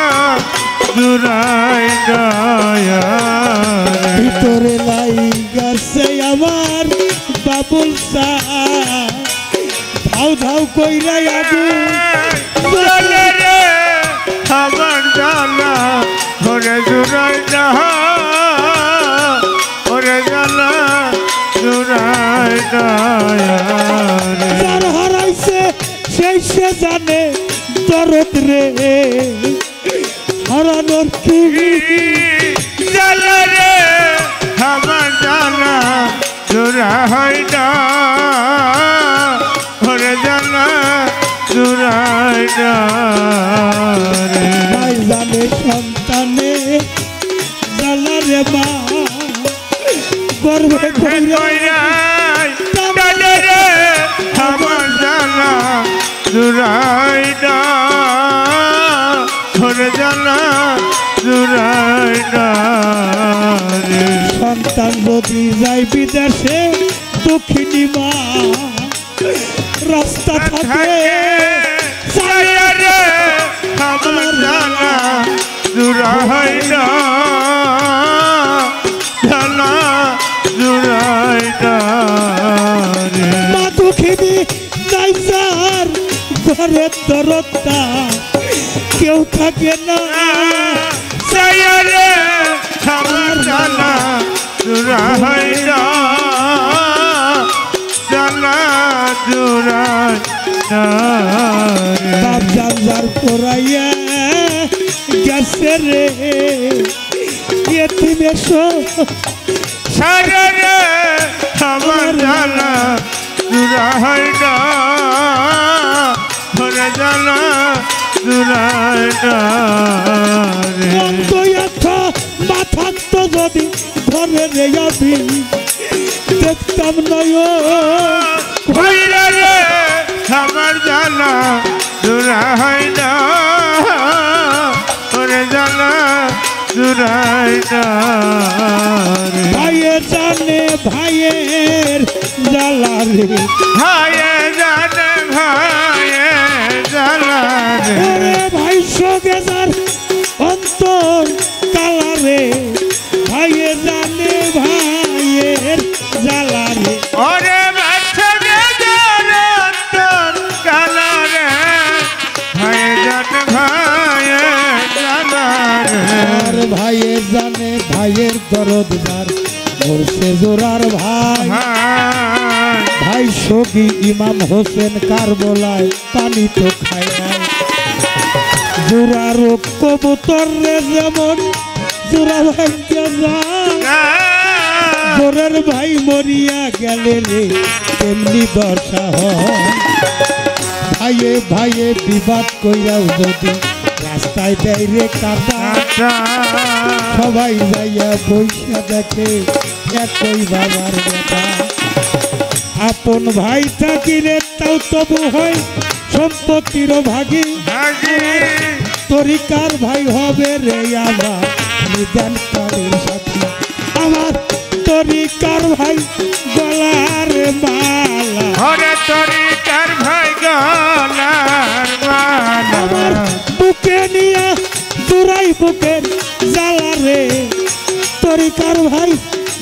জোড়াই না ভিতরে লাই গেছে আমার বাবুল সা ধাউ ধাউ কইরাই আগুন জ্বালা রে আমার জ্বালা ভরে জোড়াই না ভরে জ্বালা জোড়াই না যার হারাইছে সেই সে জানে দরদ রে হারানোর কি জ্বালা রে আমার জ্বালা জোড়া হয় না ভরে জ্বালা জোড়াই না রে ভাই জানে সন্তানে জ্বালা রে মা গর্বে কইরা জ্বালা রে আমার জ্বালা জোড়াই না ভরে জ্বালা জোড়াই না রে সন্তান যদি যাই বিদেশে দক্ষিণী মা রাস্তা থাকে জ্বালা রে আমার জ্বালা জোড়াই না জ্বালা জোড়াই না রে মা দক্ষিণী যাই যার ঘরে দরদটা কেউ থাকে না জ্বালা রে আমার জ্বালা জোড়াই না জ্বালা জোড়াই না রে বাপ জানজার পড়াইয়া গেছে রে এতিমের সারা রে আমার জ্বালা জোড়াই না ভরে জ্বালা জোড়াই না রে মাথা তো যদি ঘরে রে যাবি দেখতাম নয় ভৈরা রে আমার জ্বালা জোড়াই না ভরে জ্বালা জোড়াই না রে ভাইয়ে জানে ভাইয়ের জ্বালা রে ভাইয়ে জানে ভাইয়ে জ্বালা রে ওরে ভাই সঙ্গে যার অন্তর কালা রে ভাইয়ে জানে ভাইয়ের জ্বালা রে ওরে বাচ্চা রে জানে অন্তর কালা রে ভাইয়ে জানে ভাইয়ে জ্বালা রে আর ভাইয়ে জানে ভাইয়ের দরদ যার মরছে জোরার ভাই ভাই ভাই সখী ইমাম হোসেন কারবলায় পানি তো খায় নাই জোরার কবুতর রে যেমন জোরা ভাইকে যায় জোরের ভাই মরিয়া গেলে রে তেমনি দশা হয় ভাইয়ে ভাইয়ে বিবাদ কইরাও যদি রাস্তায় দেয় রে কাটা সবাই যাইয়া বৈশা দেখে একই বাবার বেটা আপন ভাই থাকিলে তাও তবু হয় সম্পত্তিরও ভাগী তরিকার ভাই হবে রে আমার নিদান কারের সাথী আমার তরিকার ভাই গলার মালা ওরে তরিকার ভাই গলার মালা আমার বুকে নিয়ে জোড়াই বুকের জ্বালা রে তরিকার ভাই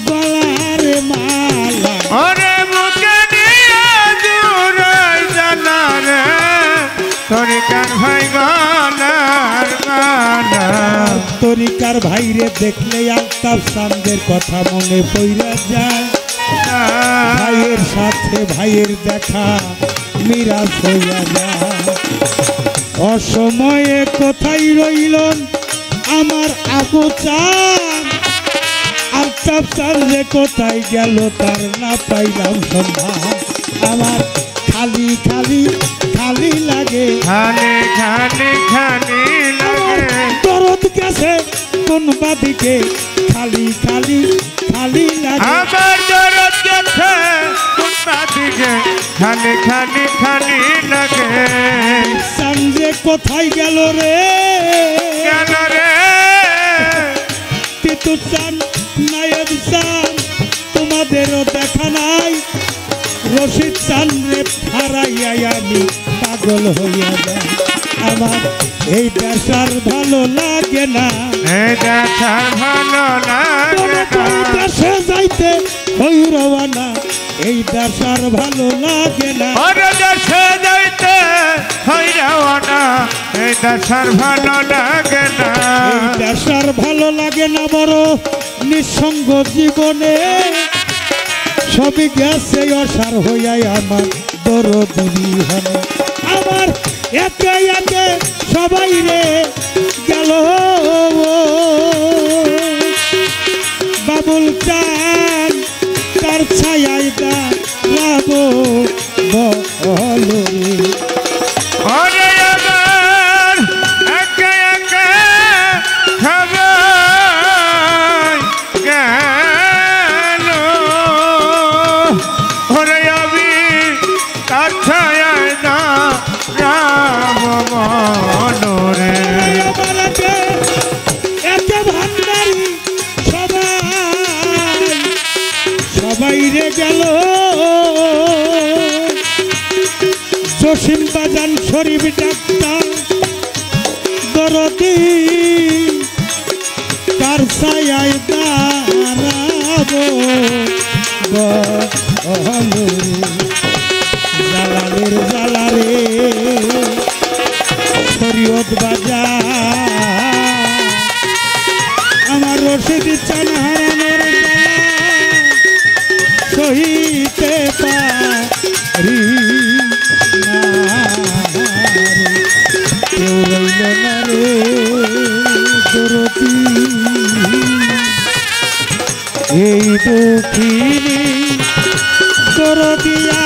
গলার মালা ওরে মুখে নিয়ে জুড়াই জানা রে তরিকার ভাই গলার মালা তরিকার ভাইরে দেখলে আলতাফ চাঁদের কথা মনে পড়ে যায় ভাইয়ের সাথে ভাইয়ের দেখা মিরাজ হইয়া যায় অসময়ে কোথায় রইলেন আমার আবু চাঁদ আলতাফ চাঁদে কোথায় গেল তার না পাইলাম সন্ধান আমার খালি খালি খালি লাগে খালি খালি খালি লাগে দরদ গেছে কোন বাদিকে খালি খালি খালি লাগে আমার দরদ গেছে কোন দিকে খালি খালি খালি লাগে চান্দে কোথায় গেল রে গেল রে তিতু চান নায়েব চান তোমাদেরও দেখা নাই রশিদ চান রে হারাইয়াই আমি পাগল হইয়া যাই আমার এই দেশার ভালো লাগে না এই দেখার ভালো লাগে কোন দেশে যাইতে হই রওয়ানা এই দেশার ভালো লাগে না ওরে দেশে যাইতে হই রওনা এই দেশার ভালো লাগে না এই দেশার ভালো লাগে না বড় নিঃসঙ্গ জীবনে সবই গেছে অসার হইয়াই আমার বড় দুরি হনে আমার একে একে সবাই রে গেল বাবুল চান তার ছায়াই দাঁড়াবো বলো রে ওরে আমার একে একে সবাই গেল ওরে আমি তার ছায়ায় না রাম মনোরে একে ভান্ডারি সবাই রে গেল জসিম বাজান শরীফ ডাক্তার দরদি কার ছায়ায় দাঁড়াবো বলো জালালের জালারে শরীয়ত বাজার আমার রশিদ চান হারানোর জ্বালা সহিতে পারি না রে। কেউ রইল না রে দরদি এই দুঃখিনী দরদিয়া